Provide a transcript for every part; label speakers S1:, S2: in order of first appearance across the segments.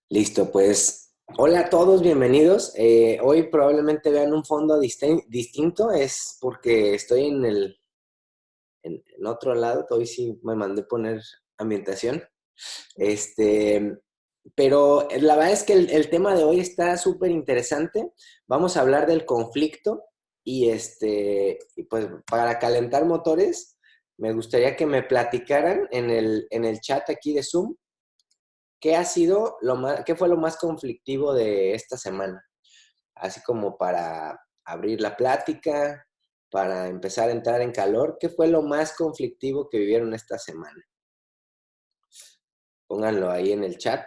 S1: Listo, pues hola a todos, bienvenidos. Hoy probablemente vean un fondo distinto, es porque estoy en otro lado, hoy sí me mandé poner ambientación. Este, pero la verdad es que el tema de hoy está súper interesante. Vamos a hablar del conflicto y pues para calentar motores, me gustaría que me platicaran en el chat aquí de Zoom. ¿Qué ha sido qué fue lo más conflictivo de esta semana? Así como para abrir la plática, para empezar a entrar en calor, ¿qué fue lo más conflictivo que vivieron esta semana? Pónganlo ahí en el chat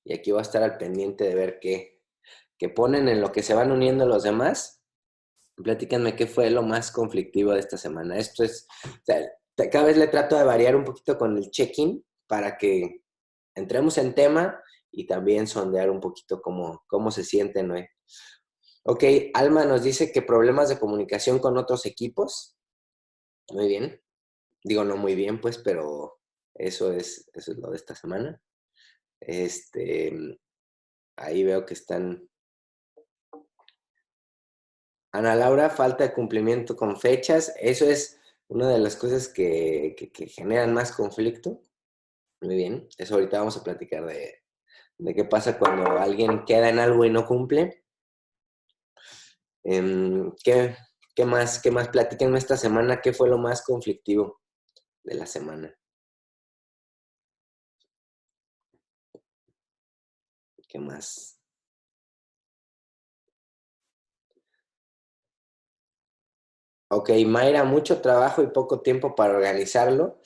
S1: y aquí voy a estar al pendiente de ver qué ponen en lo que se van uniendo los demás. Platícanme qué fue lo más conflictivo de esta semana. Esto es, o sea, cada vez le trato de variar un poquito con el check-in para que entremos en tema y también sondear un poquito cómo se sienten, ¿no? Ok, Alma nos dice que problemas de comunicación con otros equipos. Muy bien. Digo, no muy bien, pues, pero eso es lo de esta semana. Este, ahí veo que están. Ana Laura, falta de cumplimiento con fechas. Eso es una de las cosas que generan más conflicto. Muy bien. Eso ahorita vamos a platicar de qué pasa cuando alguien queda en algo y no cumple. ¿Qué, qué más? ¿Qué más? Platíquenme esta semana, ¿qué fue lo más conflictivo de la semana? ¿Qué más? Ok, Mayra, mucho trabajo y poco tiempo para organizarlo.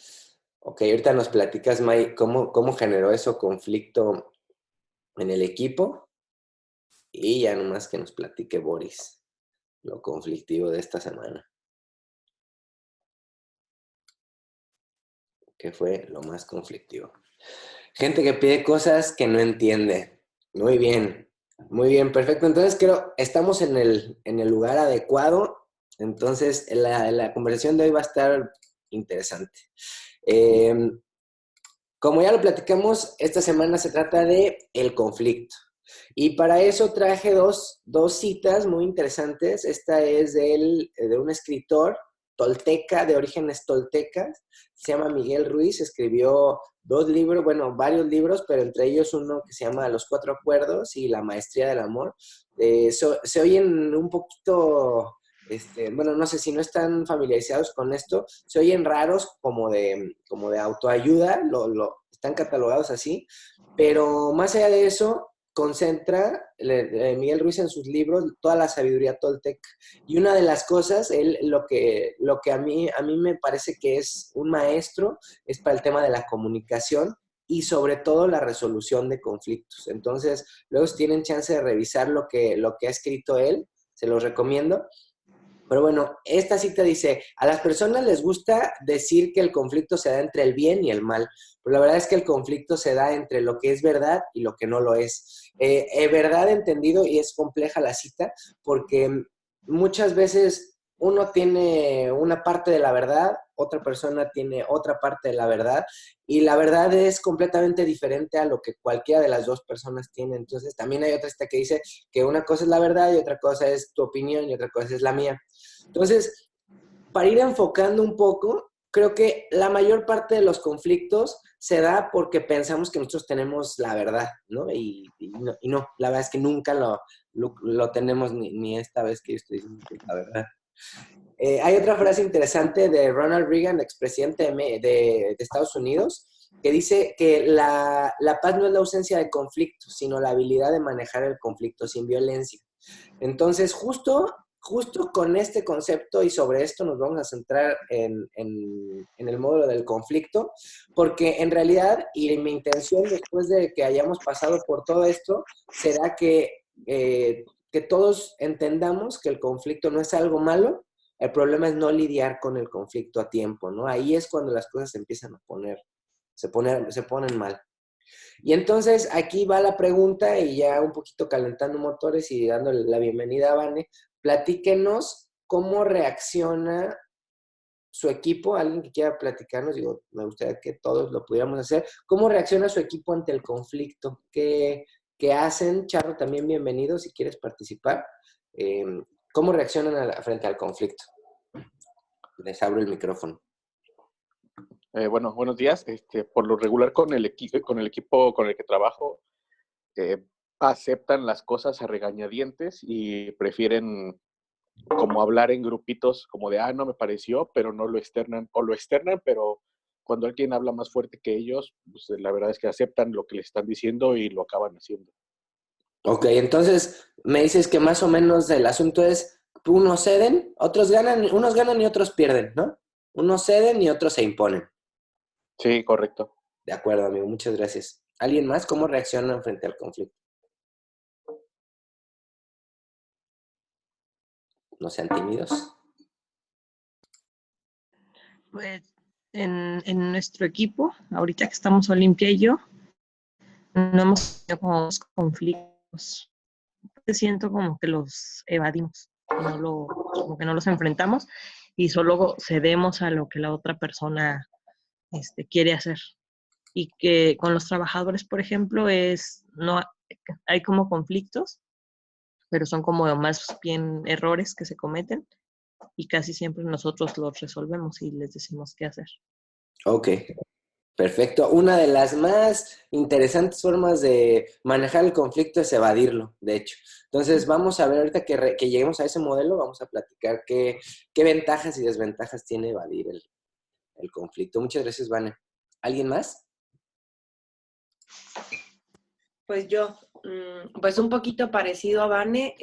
S1: Ok, ahorita nos platicas, May, cómo generó eso conflicto en el equipo y ya nomás que nos platique Boris lo conflictivo de esta semana. ¿Qué fue lo más conflictivo? Gente que pide cosas que no entiende. Muy bien, perfecto. Entonces creo, estamos en el lugar adecuado. Entonces la conversación de hoy va a estar interesante. Eh, Como ya lo platicamos, esta semana se trata de el conflicto. Y para eso traje dos citas muy interesantes. Esta es de un escritor tolteca, de orígenes toltecas, se llama Miguel Ruiz, escribió dos libros, bueno, varios libros, pero entre ellos uno que se llama Los Cuatro Acuerdos y La Maestría del Amor. Se oyen un poquito, bueno, no sé si no están familiarizados con esto, se oyen raros como de autoayuda, están catalogados así, pero más allá de eso, concentra Miguel Ruiz en sus libros toda la sabiduría tolteca. Y una de las cosas, él, lo que a mí me parece que es un maestro, es para el tema de la comunicación y sobre todo la resolución de conflictos. Entonces, luego si tienen chance de revisar lo que ha escrito él, se los recomiendo. Pero bueno, esta cita dice, a las personas les gusta decir que el conflicto se da entre el bien y el mal, pero la verdad es que el conflicto se da entre lo que es verdad y lo que no lo es. Verdad entendido, y es compleja la cita, porque muchas veces uno tiene una parte de la verdad, otra persona tiene otra parte de la verdad, y la verdad es completamente diferente a lo que cualquiera de las dos personas tiene. Entonces también hay otra cita que dice que una cosa es la verdad y otra cosa es tu opinión y otra cosa es la mía. Entonces, para ir enfocando un poco, creo que la mayor parte de los conflictos se da porque pensamos que nosotros tenemos la verdad, ¿no? Y no, la verdad es que nunca lo tenemos ni esta vez que yo estoy diciendo que es la verdad. Hay otra frase interesante de Ronald Reagan, expresidente de Estados Unidos, que dice que la paz no es la ausencia de conflicto, sino la habilidad de manejar el conflicto sin violencia. Entonces, justo con este concepto y sobre esto nos vamos a centrar en el módulo del conflicto, porque en realidad, y mi intención después de que hayamos pasado por todo esto, será que todos entendamos que el conflicto no es algo malo, el problema es no lidiar con el conflicto a tiempo, ¿no? Ahí es cuando las cosas se empiezan a se ponen mal. Y entonces aquí va la pregunta y ya un poquito calentando motores y dándole la bienvenida a Vane, platíquenos cómo reacciona su equipo, alguien que quiera platicarnos, digo, me gustaría que todos lo pudiéramos hacer. ¿Cómo reacciona su equipo ante el conflicto? ¿Qué hacen? Charro, también bienvenido si quieres participar. Eh, ¿Cómo reaccionan frente al conflicto? Les abro el micrófono.
S2: Bueno, buenos días. Por lo regular con el equipo con el que trabajo, eh, aceptan las cosas a regañadientes y prefieren como hablar en grupitos, como de, no me pareció, pero no lo externan, o lo externan, pero cuando alguien habla más fuerte que ellos, pues la verdad es que aceptan lo que les están diciendo y lo acaban haciendo.
S1: Ok, entonces me dices que más o menos el asunto es, unos ceden, unos ganan y otros pierden, ¿no? Unos ceden y otros se imponen.
S2: Sí, correcto.
S1: De acuerdo, amigo, muchas gracias. ¿Alguien más? ¿Cómo reaccionan frente al conflicto? No sean tímidos.
S3: Pues en nuestro equipo, ahorita que estamos Olimpia y yo, no hemos tenido como conflictos. Siento como que los evadimos, como que no los enfrentamos y solo cedemos a lo que la otra persona quiere hacer. Y que con los trabajadores, por ejemplo, no hay como conflictos, pero son como más bien errores que se cometen y casi siempre nosotros los resolvemos y les decimos qué hacer.
S1: Ok, perfecto. Una de las más interesantes formas de manejar el conflicto es evadirlo, de hecho. Entonces, vamos a ver ahorita que lleguemos a ese modelo, vamos a platicar qué ventajas y desventajas tiene evadir el conflicto. Muchas gracias, Vane. ¿Alguien más?
S4: Pues yo, pues un poquito parecido a Vane,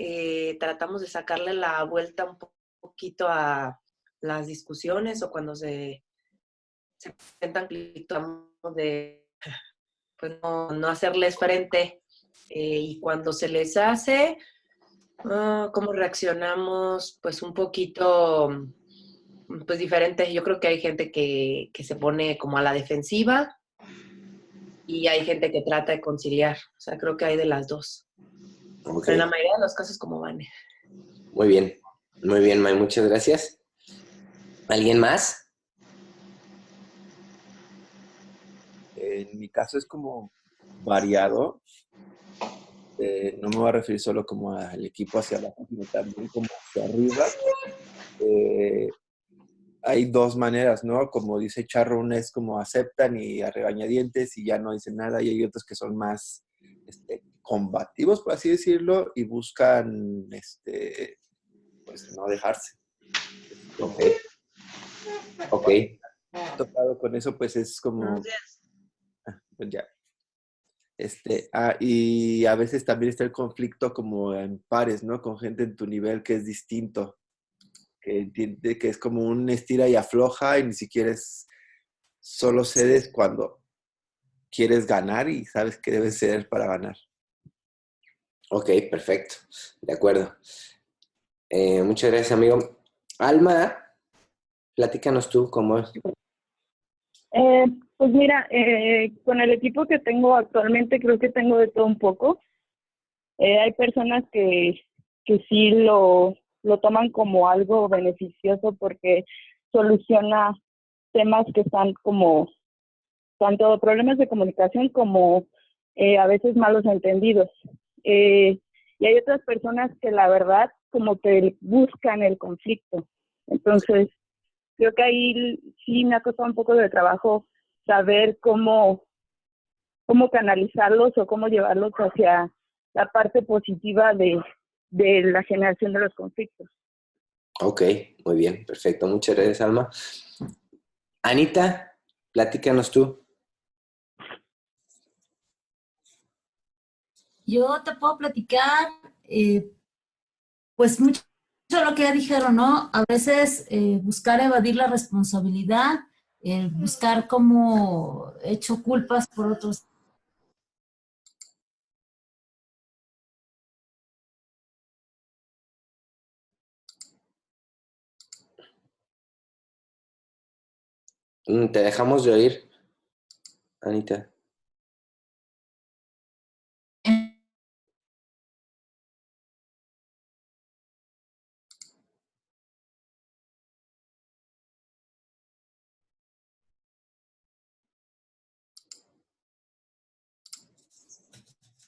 S4: tratamos de sacarle la vuelta un poquito a las discusiones o cuando se presentan conflictos de pues no hacerles frente y cuando se les hace, ¿cómo reaccionamos? Pues un poquito pues diferente. Yo creo que hay gente que se pone como a la defensiva y hay gente que trata de conciliar. O sea, creo que hay de las dos.
S1: Ok.
S4: Pero en la mayoría de los casos como Vane.
S1: Muy bien, May, muchas gracias. ¿Alguien más?
S5: En mi caso es como variado. No me voy a referir solo como al equipo hacia abajo, sino también como hacia arriba. Hay dos maneras, ¿no? Como dice Charro, una es como aceptan y a regañadientes y ya no dicen nada, y hay otros que son más combativos, por así decirlo, y buscan, pues, no dejarse.
S1: Ok. Ok.
S5: Tocado con eso, pues es como, pues ya. Y a veces también está el conflicto como en pares, ¿no? Con gente en tu nivel que es distinto, que entiende que es como un estira y afloja y ni siquiera es solo cedes cuando quieres ganar y sabes que debes ceder para ganar.
S1: Ok, perfecto. De acuerdo. Muchas gracias, amigo. Alma, platícanos tú cómo es.
S6: Pues mira, con el equipo que tengo actualmente creo que tengo de todo un poco. Hay personas que sí lo toman como algo beneficioso porque soluciona temas que están como tanto problemas de comunicación como a veces malos entendidos. Y hay otras personas que la verdad como que buscan el conflicto. Entonces, creo que ahí sí me ha costado un poco de trabajo saber cómo canalizarlos o cómo llevarlos hacia la parte positiva de la generación de los conflictos.
S1: Ok, muy bien, perfecto. Muchas gracias, Alma. Anita, platícanos tú.
S7: Yo te puedo platicar, pues mucho de lo que ya dijeron, ¿no? A veces buscar evadir la responsabilidad, buscar como hecho culpas por otros.
S1: Te dejamos de oír, Anita.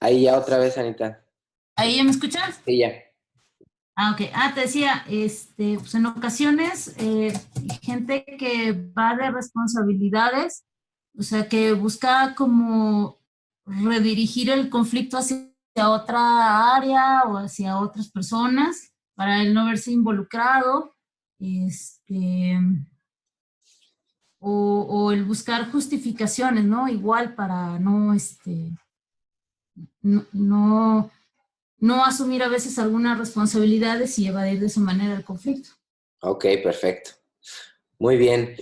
S1: Ahí ya otra vez, Anita.
S7: ¿Ahí ya me escuchas?
S1: Sí, ya.
S7: Ok. Te decía, pues en ocasiones, gente que va de responsabilidades, o sea, que busca como redirigir el conflicto hacia otra área o hacia otras personas para él no verse involucrado, este, o el buscar justificaciones, ¿no? Igual para no, no asumir a veces algunas responsabilidades y evadir de esa manera el conflicto.
S1: Ok, perfecto. Muy bien.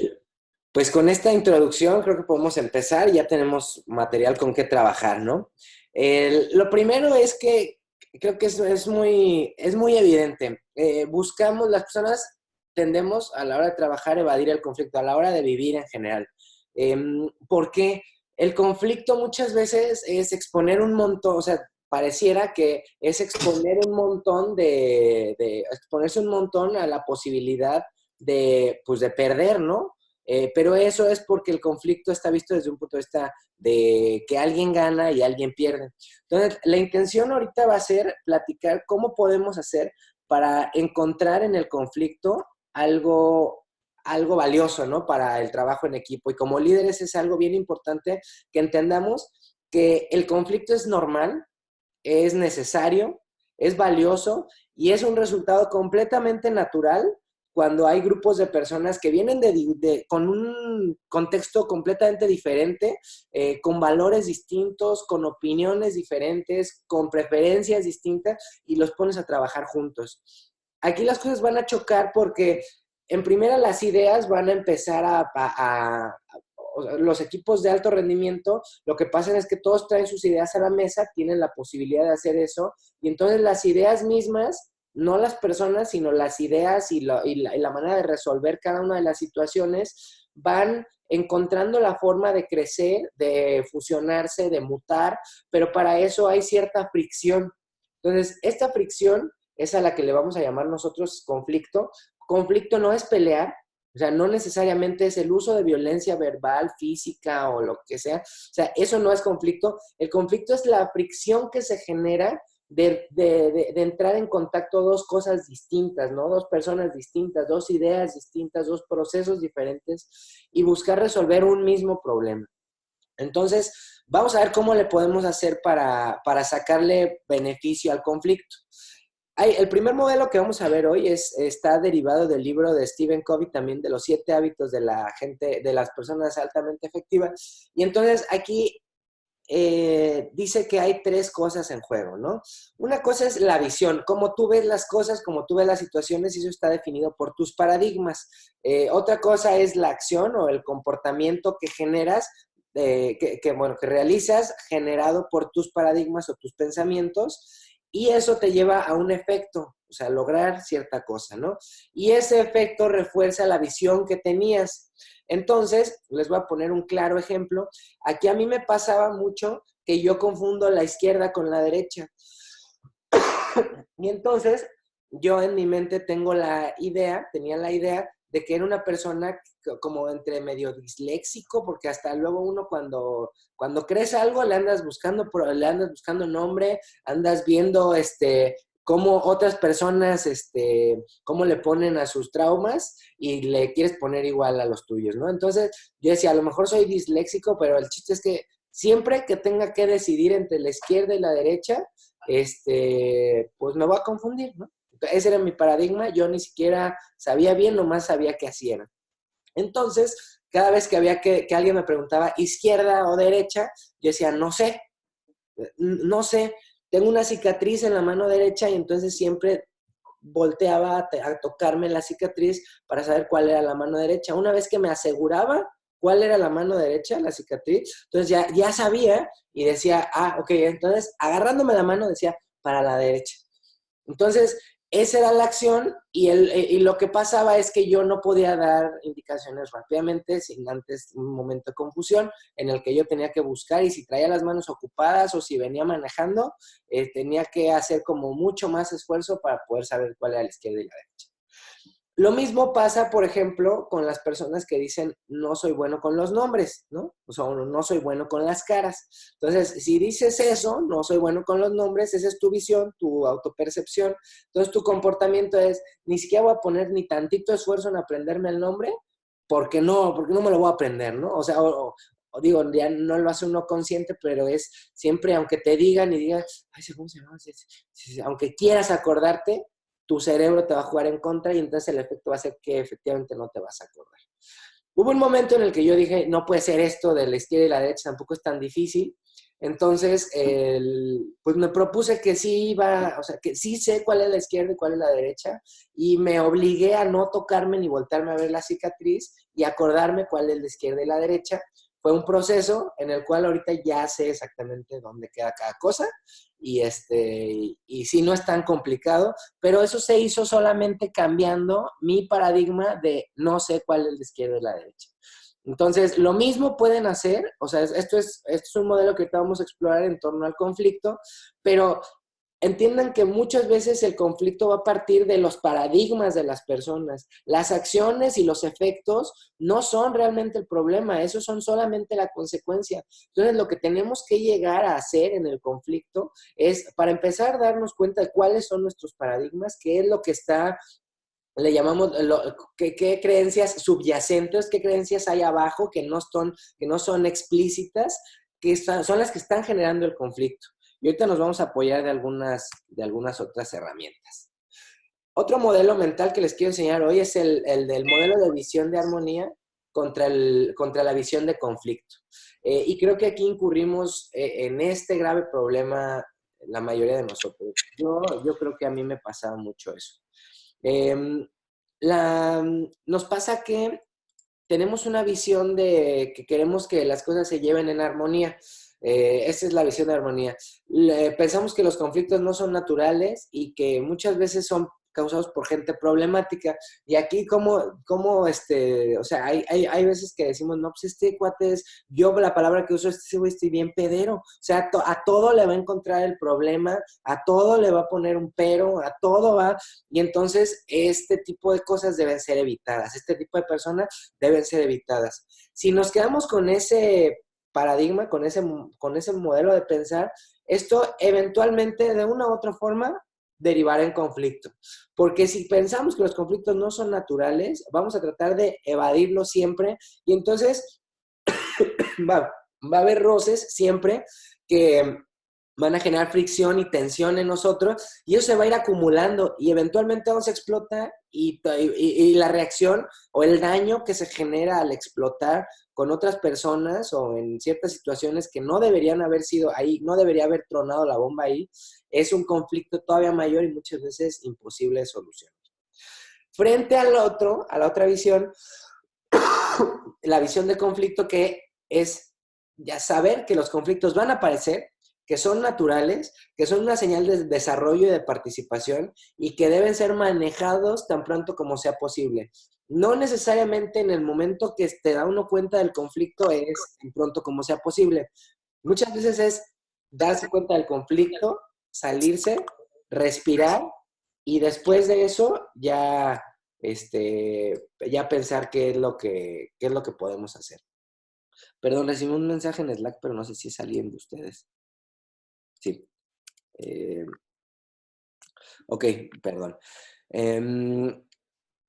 S1: Pues con esta introducción creo que podemos empezar. Ya tenemos material con qué trabajar, ¿no? Lo primero es que creo que es muy evidente. Buscamos, las personas tendemos a la hora de trabajar evadir el conflicto, a la hora de vivir en general. Porque el conflicto muchas veces es exponer un montón, o sea, pareciera que es exponer un montón exponerse un montón a la posibilidad pues de perder, ¿no? Pero eso es porque el conflicto está visto desde un punto de vista de que alguien gana y alguien pierde. Entonces, la intención ahorita va a ser platicar cómo podemos hacer para encontrar en el conflicto algo valioso, ¿no? Para el trabajo en equipo. Y como líderes es algo bien importante que entendamos que el conflicto es normal, es necesario, es valioso y es un resultado completamente natural cuando hay grupos de personas que vienen con un contexto completamente diferente, con valores distintos, con opiniones diferentes, con preferencias distintas y los pones a trabajar juntos. Aquí las cosas van a chocar porque en primera las ideas van a empezar los equipos de alto rendimiento, lo que pasa es que todos traen sus ideas a la mesa, tienen la posibilidad de hacer eso, y entonces las ideas mismas, no las personas, sino las ideas y la manera de resolver cada una de las situaciones, van encontrando la forma de crecer, de fusionarse, de mutar, pero para eso hay cierta fricción. Entonces, esta fricción es a la que le vamos a llamar nosotros conflicto. Conflicto no es pelear, o sea, no necesariamente es el uso de violencia verbal, física o lo que sea. O sea, eso no es conflicto. El conflicto es la fricción que se genera de entrar en contacto dos cosas distintas, ¿no? Dos personas distintas, dos ideas distintas, dos procesos diferentes y buscar resolver un mismo problema. Entonces, vamos a ver cómo le podemos hacer para sacarle beneficio al conflicto. El primer modelo que vamos a ver hoy está derivado del libro de Stephen Covey, también de los 7 hábitos de de las personas altamente efectivas. Y entonces aquí dice que hay 3 cosas en juego, ¿no? Una cosa es la visión, cómo tú ves las cosas, cómo tú ves las situaciones, y eso está definido por tus paradigmas. Otra cosa es la acción o el comportamiento que generas, que realizas generado por tus paradigmas o tus pensamientos, y eso te lleva a un efecto, o sea, lograr cierta cosa, ¿no? Y ese efecto refuerza la visión que tenías. Entonces, les voy a poner un claro ejemplo. Aquí a mí me pasaba mucho que yo confundo la izquierda con la derecha. Y entonces, yo en mi mente tenía la idea de que era una persona como entre medio disléxico, porque hasta luego uno cuando crees algo le andas buscando nombre, andas viendo cómo otras personas, cómo le ponen a sus traumas y le quieres poner igual a los tuyos, ¿no? Entonces yo decía, a lo mejor soy disléxico, pero el chiste es que siempre que tenga que decidir entre la izquierda y la derecha, pues me voy a confundir, ¿no? Ese era mi paradigma, yo ni siquiera sabía bien, nomás sabía qué hacían. Entonces, cada vez que había que alguien me preguntaba izquierda o derecha, yo decía, no sé, tengo una cicatriz en la mano derecha y entonces siempre volteaba a tocarme la cicatriz para saber cuál era la mano derecha. Una vez que me aseguraba cuál era la mano derecha, la cicatriz, entonces ya sabía y decía, ok, entonces agarrándome la mano decía, para la derecha. Entonces, esa era la acción y lo que pasaba es que yo no podía dar indicaciones rápidamente sin antes un momento de confusión en el que yo tenía que buscar y si traía las manos ocupadas o si venía manejando, tenía que hacer como mucho más esfuerzo para poder saber cuál era la izquierda y la derecha. Lo mismo pasa, por ejemplo, con las personas que dicen no soy bueno con los nombres, ¿no? O sea, no soy bueno con las caras. Entonces, si dices eso, no soy bueno con los nombres, esa es tu visión, tu autopercepción. Entonces, tu comportamiento es, ni siquiera voy a poner ni tantito esfuerzo en aprenderme el nombre, porque no me lo voy a aprender, ¿no? O sea, o digo, ya no lo hace uno consciente, pero es siempre, aunque te digan y digas, ay, ¿cómo se llama? Aunque quieras acordarte, tu cerebro te va a jugar en contra y entonces el efecto va a ser que efectivamente no te vas a acordar. Hubo un momento en el que yo dije, no puede ser esto de la izquierda y la derecha, tampoco es tan difícil. Entonces, pues me propuse que sí iba, o sea, que sí sé cuál es la izquierda y cuál es la derecha, y me obligué a no tocarme ni voltarme a ver la cicatriz y acordarme cuál es la izquierda y la derecha. Fue un proceso en el cual ahorita ya sé exactamente dónde queda cada cosa y sí, no es tan complicado, pero eso se hizo solamente cambiando mi paradigma de no sé cuál es la izquierda y la derecha. Entonces, lo mismo pueden hacer, o sea, esto es un modelo que ahorita vamos a explorar en torno al conflicto, pero entiendan que muchas veces el conflicto va a partir de los paradigmas de las personas. Las acciones y los efectos no son realmente el problema, esos son solamente la consecuencia. Entonces, lo que tenemos que llegar a hacer en el conflicto es, para empezar, darnos cuenta de cuáles son nuestros paradigmas, qué es lo que está, le llamamos, qué creencias subyacentes, qué creencias hay abajo que no son explícitas, son las que están generando el conflicto. Y ahorita nos vamos a apoyar de algunas otras herramientas. Otro modelo mental que les quiero enseñar hoy es el del modelo de visión de armonía contra la visión de conflicto. Y creo que aquí incurrimos en este grave problema la mayoría de nosotros. Yo creo que a mí me pasaba mucho eso. Nos pasa que tenemos una visión de que queremos que las cosas se lleven en armonía. Esa es la visión de armonía. Pensamos que los conflictos no son naturales y que muchas veces son causados por gente problemática. Y aquí o sea, hay veces que decimos, no, pues este cuate yo la palabra que uso es, güey, estoy bien pedero. O sea, a todo le va a encontrar el problema, a todo le va a poner un pero, a todo va. Y entonces, este tipo de cosas deben ser evitadas. Este tipo de personas deben ser evitadas. Si nos quedamos con ese paradigma, con ese modelo de pensar, esto eventualmente, de una u otra forma, derivará en conflicto. Porque si pensamos que los conflictos no son naturales, vamos a tratar de evadirlos siempre y entonces va a haber roces siempre que van a generar fricción y tensión en nosotros y eso se va a ir acumulando y eventualmente vamos a explotar y la reacción o el daño que se genera al explotar con otras personas o en ciertas situaciones que no deberían haber sido ahí, no debería haber tronado la bomba ahí, es un conflicto todavía mayor y muchas veces imposible de solucionar. Frente a la otra visión, la visión de conflicto que es ya saber que los conflictos van a aparecer, que son naturales, que son una señal de desarrollo y de participación y que deben ser manejados tan pronto como sea posible. No necesariamente en el momento que te da uno cuenta del conflicto es tan pronto como sea posible. Muchas veces es darse cuenta del conflicto, salirse, respirar y después de eso ya pensar qué es lo que podemos hacer. Perdón, recibí un mensaje en Slack, pero no sé si es alguien de ustedes. Sí. Ok, perdón.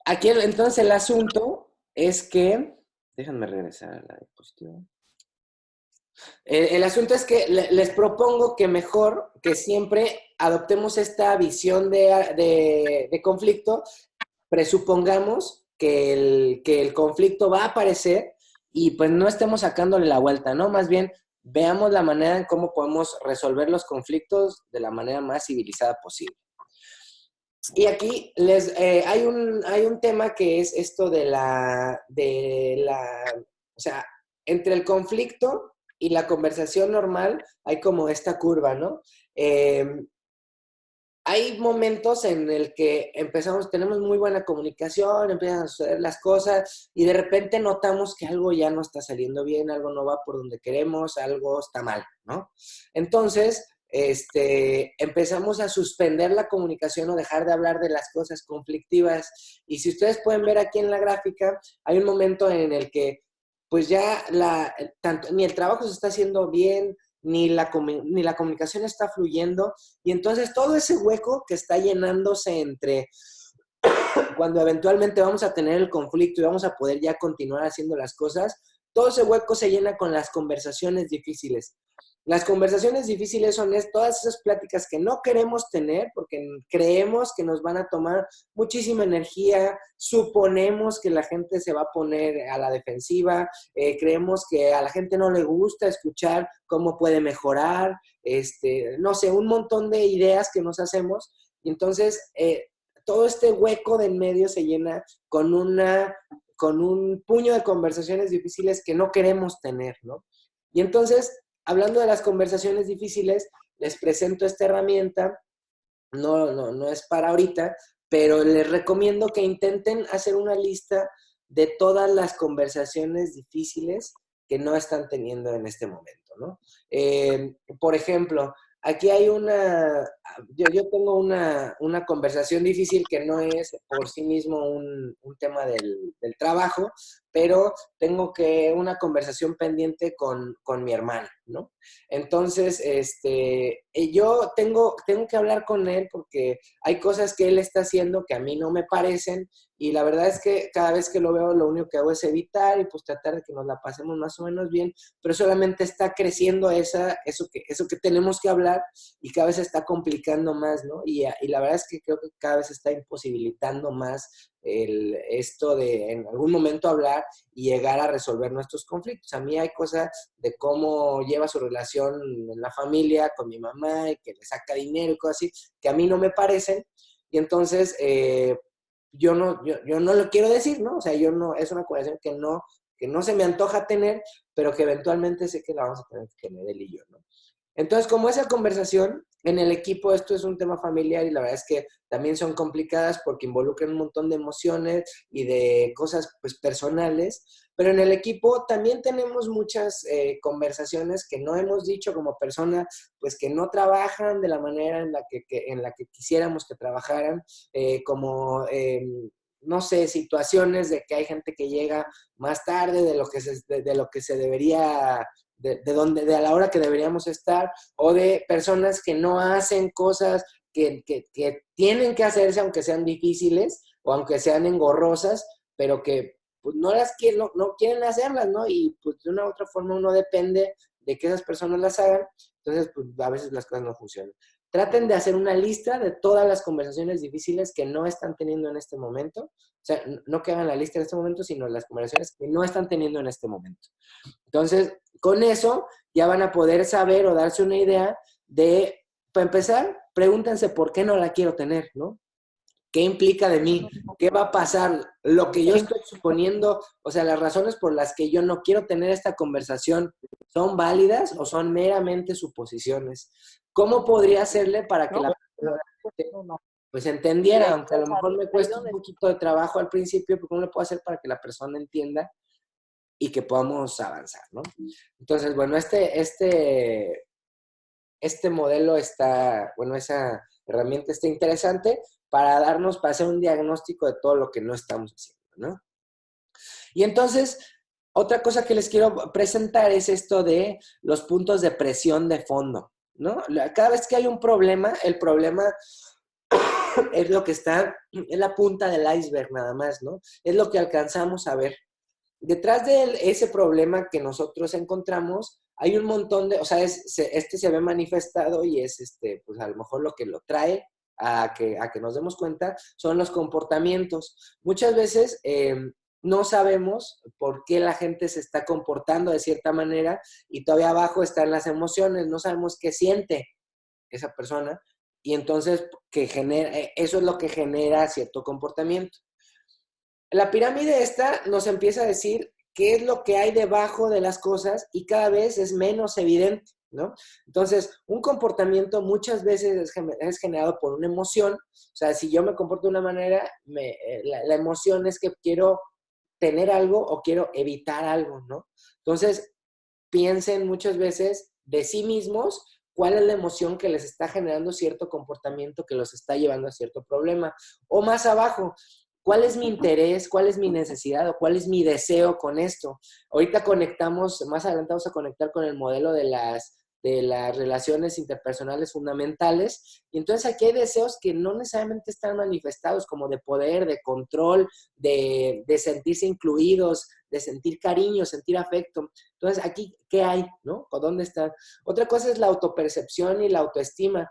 S1: Aquí entonces el asunto es que... Déjenme regresar a la diapositiva. El asunto es que les propongo que mejor que siempre adoptemos esta visión de conflicto, presupongamos que el conflicto va a aparecer y pues no estemos sacándole la vuelta, ¿no? Más bien veamos la manera en cómo podemos resolver los conflictos de la manera más civilizada posible. Y aquí hay un tema que es esto o sea, entre el conflicto y la conversación normal hay como esta curva, ¿no? Hay momentos en el que tenemos muy buena comunicación, empiezan a suceder las cosas y de repente notamos que algo ya no está saliendo bien, algo no va por donde queremos, algo está mal, ¿no? Entonces, empezamos a suspender la comunicación o dejar de hablar de las cosas conflictivas. Y si ustedes pueden ver aquí en la gráfica, hay un momento en el que pues ya ni el trabajo se está haciendo bien, ni la comunicación está fluyendo, y entonces todo ese hueco que está llenándose entre cuando eventualmente vamos a tener el conflicto y vamos a poder ya continuar haciendo las cosas, todo ese hueco se llena con las conversaciones difíciles. Las conversaciones difíciles son todas esas pláticas que no queremos tener porque creemos que nos van a tomar muchísima energía, suponemos que la gente se va a poner a la defensiva, creemos que a la gente no le gusta escuchar cómo puede mejorar, no sé, un montón de ideas que nos hacemos, y entonces todo este hueco de en medio se llena con un puño de conversaciones difíciles que no queremos tener, ¿no? Y entonces, hablando de las conversaciones difíciles, les presento esta herramienta. No es para ahorita, pero les recomiendo que intenten hacer una lista de todas las conversaciones difíciles que no están teniendo en este momento, ¿no? Por ejemplo, aquí hay yo tengo una conversación difícil que no es por sí mismo un tema del trabajo, pero tengo una conversación pendiente con mi hermana, ¿no? Entonces, yo tengo que hablar con él porque hay cosas que él está haciendo que a mí no me parecen, y la verdad es que cada vez que lo veo, lo único que hago es evitar y pues tratar de que nos la pasemos más o menos bien, pero solamente está creciendo eso que tenemos que hablar, y cada vez se está complicando más, ¿no? Y la verdad es que creo que cada vez se está imposibilitando más esto de en algún momento hablar y llegar a resolver nuestros conflictos. A mí hay cosas de cómo lleva su relación en la familia con mi mamá y que le saca dinero y cosas así, que a mí no me parecen, y entonces yo no lo quiero decir, ¿no? O sea, es una conversación que no se me antoja tener, pero que eventualmente sé que la vamos a tener que tener él y yo, ¿no? Entonces, como esa conversación en el equipo, esto es un tema familiar y la verdad es que también son complicadas porque involucran un montón de emociones y de cosas pues personales, pero en el equipo también tenemos muchas conversaciones que no hemos dicho como personas, pues que no trabajan de la manera en la que quisiéramos que trabajaran, no sé, situaciones de que hay gente que llega más tarde de lo que se debería, de a la hora que deberíamos estar, o de personas que no hacen cosas que tienen que hacerse aunque sean difíciles o aunque sean engorrosas, pero que pues, no quieren hacerlas, ¿no? Y pues de una u otra forma uno depende de que esas personas las hagan, entonces pues a veces las cosas no funcionan. Traten de hacer una lista de todas las conversaciones difíciles que no están teniendo en este momento. O sea, no que hagan la lista en este momento, sino las conversaciones que no están teniendo en este momento. Entonces, con eso ya van a poder saber o darse una idea de, para empezar, pregúntense por qué no la quiero tener, ¿no? ¿Qué implica de mí? ¿Qué va a pasar? Lo que yo estoy suponiendo, o sea, las razones por las que yo no quiero tener esta conversación, ¿son válidas o son meramente suposiciones? ¿Cómo podría hacerle para que la persona pues entendiera, aunque a lo mejor me cuesta un poquito de trabajo al principio, pero ¿cómo le puedo hacer para que la persona entienda y que podamos avanzar, ¿no? Entonces, bueno, este modelo esa herramienta está interesante para hacer un diagnóstico de todo lo que no estamos haciendo, ¿no? Y entonces, otra cosa que les quiero presentar es esto de los puntos de presión de fondo, ¿no? Cada vez que hay un problema, el problema es lo que está en la punta del iceberg nada más, ¿no? Es lo que alcanzamos a ver. Detrás de ese problema que nosotros encontramos, hay un montón de, o sea, se ve manifestado y es, pues a lo mejor lo que lo trae a que nos demos cuenta son los comportamientos. Muchas veces no sabemos por qué la gente se está comportando de cierta manera y todavía abajo están las emociones, no sabemos qué siente esa persona y entonces eso es lo que genera cierto comportamiento. La pirámide esta nos empieza a decir qué es lo que hay debajo de las cosas y cada vez es menos evidente, ¿no? Entonces, un comportamiento muchas veces es generado por una emoción. O sea, si yo me comporto de una manera, la emoción es que quiero tener algo o quiero evitar algo, ¿no? Entonces, piensen muchas veces de sí mismos cuál es la emoción que les está generando cierto comportamiento que los está llevando a cierto problema. O más abajo, ¿cuál es mi interés? ¿Cuál es mi necesidad? ¿O cuál es mi deseo con esto? Ahorita conectamos, más adelante vamos a conectar con el modelo de las relaciones interpersonales fundamentales. Y entonces aquí hay deseos que no necesariamente están manifestados, como de poder, de control, de sentirse incluidos, de sentir cariño, sentir afecto. Entonces aquí, ¿qué hay? ¿No? ¿O dónde están? Otra cosa es la autopercepción y la autoestima.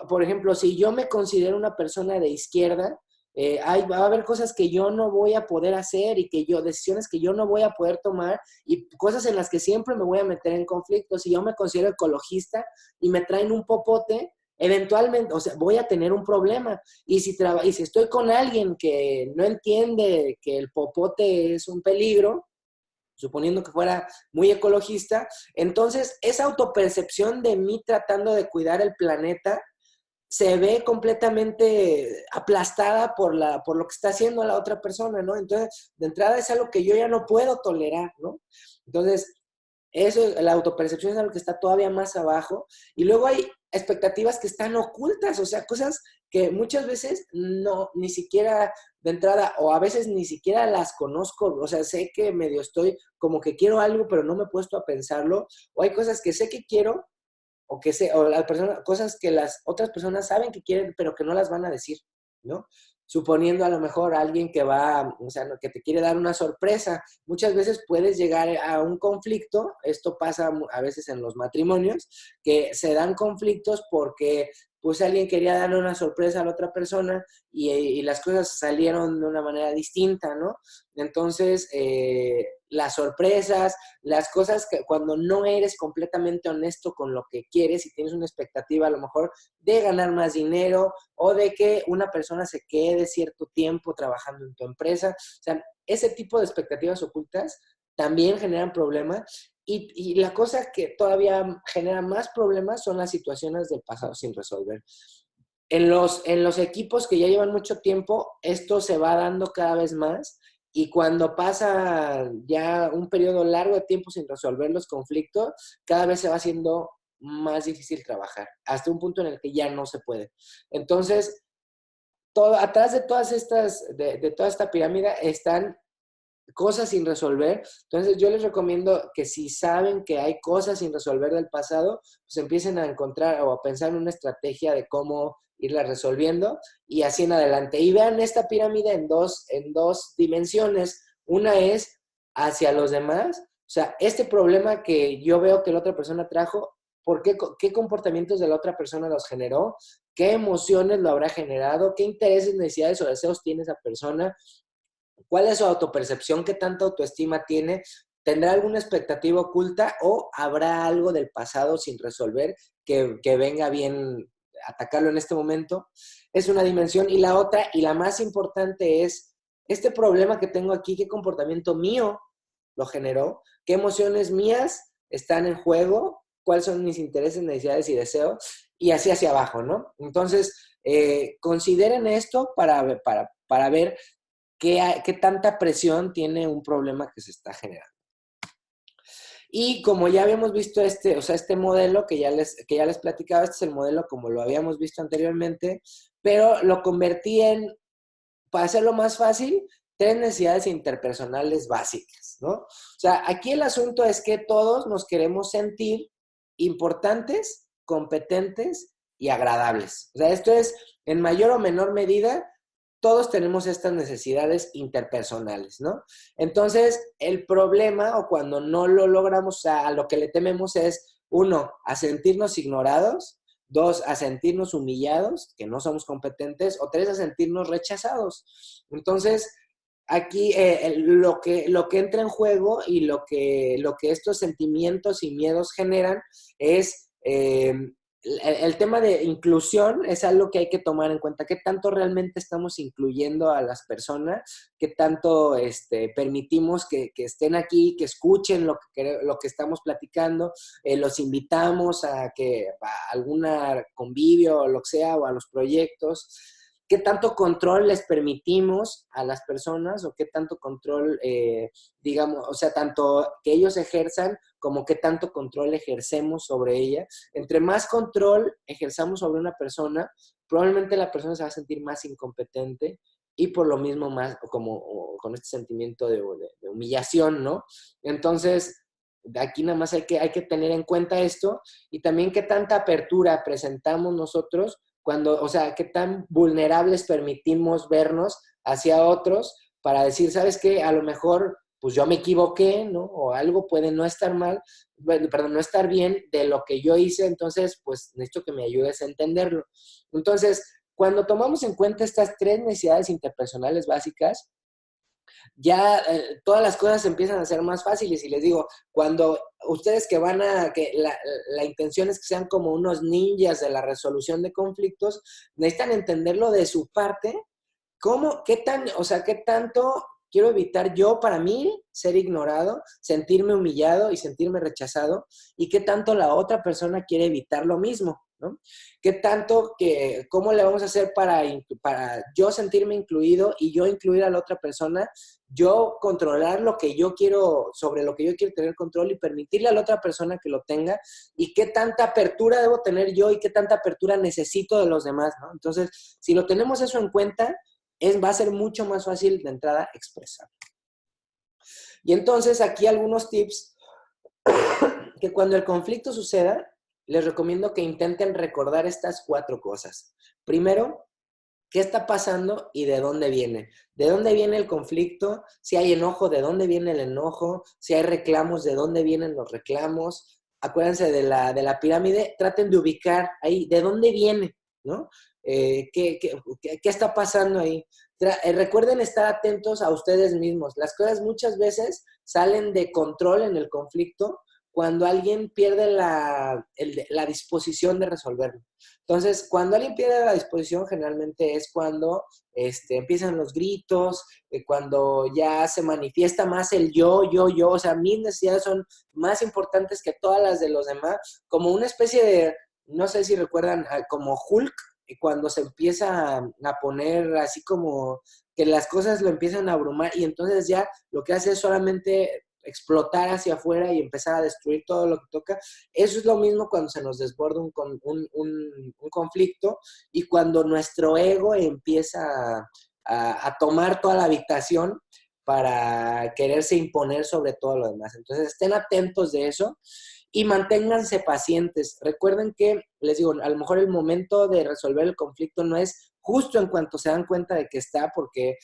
S1: Por ejemplo, si yo me considero una persona de izquierda, va a haber cosas que yo no voy a poder hacer y decisiones que yo no voy a poder tomar y cosas en las que siempre me voy a meter en conflictos. Si yo me considero ecologista y me traen un popote, eventualmente, o sea, voy a tener un problema. Y si estoy con alguien que no entiende que el popote es un peligro, suponiendo que fuera muy ecologista, entonces esa autopercepción de mí tratando de cuidar el planeta se ve completamente aplastada por lo que está haciendo la otra persona, ¿no? Entonces, de entrada es algo que yo ya no puedo tolerar, ¿no? Entonces, la autopercepción es algo que está todavía más abajo. Y luego hay expectativas que están ocultas, o sea, cosas que muchas veces ni siquiera de entrada, o a veces ni siquiera las conozco, o sea, sé que medio estoy como que quiero algo, pero no me he puesto a pensarlo, o hay cosas que sé que quiero, cosas que las otras personas saben que quieren, pero que no las van a decir, ¿no? Suponiendo a lo mejor a alguien que o sea, que te quiere dar una sorpresa. Muchas veces puedes llegar a un conflicto, esto pasa a veces en los matrimonios, que se dan conflictos porque pues alguien quería darle una sorpresa a la otra persona y las cosas salieron de una manera distinta, ¿no? Entonces, las sorpresas, las cosas que cuando no eres completamente honesto con lo que quieres y tienes una expectativa a lo mejor de ganar más dinero o de que una persona se quede cierto tiempo trabajando en tu empresa, o sea, ese tipo de expectativas ocultas también generan problemas. Y la cosa que todavía genera más problemas son las situaciones del pasado sin resolver. En los equipos que ya llevan mucho tiempo, esto se va dando cada vez más y cuando pasa ya un periodo largo de tiempo sin resolver los conflictos, cada vez se va haciendo más difícil trabajar, hasta un punto en el que ya no se puede. Entonces, atrás de de toda esta pirámide están cosas sin resolver. Entonces yo les recomiendo que si saben que hay cosas sin resolver del pasado, pues empiecen a encontrar o a pensar en una estrategia de cómo irla resolviendo y así en adelante. Y vean esta pirámide en dos dimensiones. Una es hacia los demás, o sea, este problema que yo veo que la otra persona trajo, ¿qué comportamientos de la otra persona los generó? ¿Qué emociones lo habrá generado? ¿Qué intereses, necesidades o deseos tiene esa persona? ¿Cuál es su autopercepción? ¿Qué tanta autoestima tiene? ¿Tendrá alguna expectativa oculta o habrá algo del pasado sin resolver que venga bien atacarlo en este momento? Es una dimensión. Y la otra, y la más importante es, este problema que tengo aquí, ¿qué comportamiento mío lo generó? ¿Qué emociones mías están en juego? ¿Cuáles son mis intereses, necesidades y deseos? Y así hacia abajo, ¿no? Entonces, consideren esto para ver qué tanta presión tiene un problema que se está generando. Y como ya habíamos visto este modelo que ya les platicaba, este es el modelo como lo habíamos visto anteriormente, pero lo convertí para hacerlo más fácil, 3 necesidades interpersonales básicas, ¿no? O sea, aquí el asunto es que todos nos queremos sentir importantes, competentes y agradables. O sea, esto es, en mayor o menor medida, todos tenemos estas necesidades interpersonales, ¿no? Entonces, el problema o cuando no lo logramos, a lo que le tememos es, 1, a sentirnos ignorados, 2, a sentirnos humillados, que no somos competentes, o 3, a sentirnos rechazados. Entonces, aquí lo que entra en juego y lo que estos sentimientos y miedos generan es el tema de inclusión es algo que hay que tomar en cuenta. ¿Qué tanto realmente estamos incluyendo a las personas? ¿Qué tanto permitimos que estén aquí, que escuchen lo que estamos platicando? Los invitamos a algún convivio o lo que sea, o a los proyectos. qué tanto control les permitimos a las personas o qué tanto control, digamos, o sea, tanto que ellos ejerzan como qué tanto control ejercemos sobre ella. Entre más control ejerzamos sobre una persona, probablemente la persona se va a sentir más incompetente y por lo mismo más como con este sentimiento de humillación, ¿no? Entonces, aquí nada más hay que tener en cuenta esto y también qué tanta apertura presentamos nosotros cuando, o sea, qué tan vulnerables permitimos vernos hacia otros para decir, ¿sabes qué? A lo mejor, pues yo me equivoqué, ¿no? O algo puede no estar mal, perdón, no estar bien de lo que yo hice, entonces, pues necesito que me ayudes a entenderlo. Entonces, cuando tomamos en cuenta estas 3 necesidades interpersonales básicas, ya todas las cosas empiezan a ser más fáciles. Y les digo, cuando ustedes que la intención es que sean como unos ninjas de la resolución de conflictos, necesitan entenderlo de su parte. ¿Cómo? ¿Qué tanto quiero evitar yo, para mí, ser ignorado, sentirme humillado y sentirme rechazado? ¿Y qué tanto la otra persona quiere evitar lo mismo? ¿No? ¿Qué tanto cómo le vamos a hacer para yo sentirme incluido y yo incluir a la otra persona, yo controlar lo que yo quiero, sobre lo que yo quiero tener control y permitirle a la otra persona que lo tenga? ¿Y qué tanta apertura debo tener yo y qué tanta apertura necesito de los demás, ¿no? Entonces, si lo tenemos eso en cuenta, va a ser mucho más fácil de entrada expresar. Y entonces aquí algunos tips que cuando el conflicto suceda, les recomiendo que intenten recordar estas 4 cosas. Primero, ¿qué está pasando y de dónde viene? ¿De dónde viene el conflicto? Si hay enojo, ¿de dónde viene el enojo? Si hay reclamos, ¿de dónde vienen los reclamos? Acuérdense de la pirámide, traten de ubicar ahí, ¿de dónde viene? ¿No? ¿Qué está pasando ahí? Recuerden estar atentos a ustedes mismos. Las cosas muchas veces salen de control en el conflicto cuando alguien pierde la disposición de resolverlo. Entonces, cuando alguien pierde la disposición, generalmente es cuando empiezan los gritos, cuando ya se manifiesta más el yo, o sea, mis necesidades son más importantes que todas las de los demás, como una especie de, no sé si recuerdan, como Hulk, cuando se empieza a poner así como que las cosas lo empiezan a abrumar y entonces ya lo que hace es solamente explotar hacia afuera y empezar a destruir todo lo que toca. Eso es lo mismo cuando se nos desborda un conflicto y cuando nuestro ego empieza a tomar toda la habitación para quererse imponer sobre todo lo demás. Entonces, estén atentos de eso y manténganse pacientes. Recuerden que, les digo, a lo mejor el momento de resolver el conflicto no es justo en cuanto se dan cuenta de que está, porque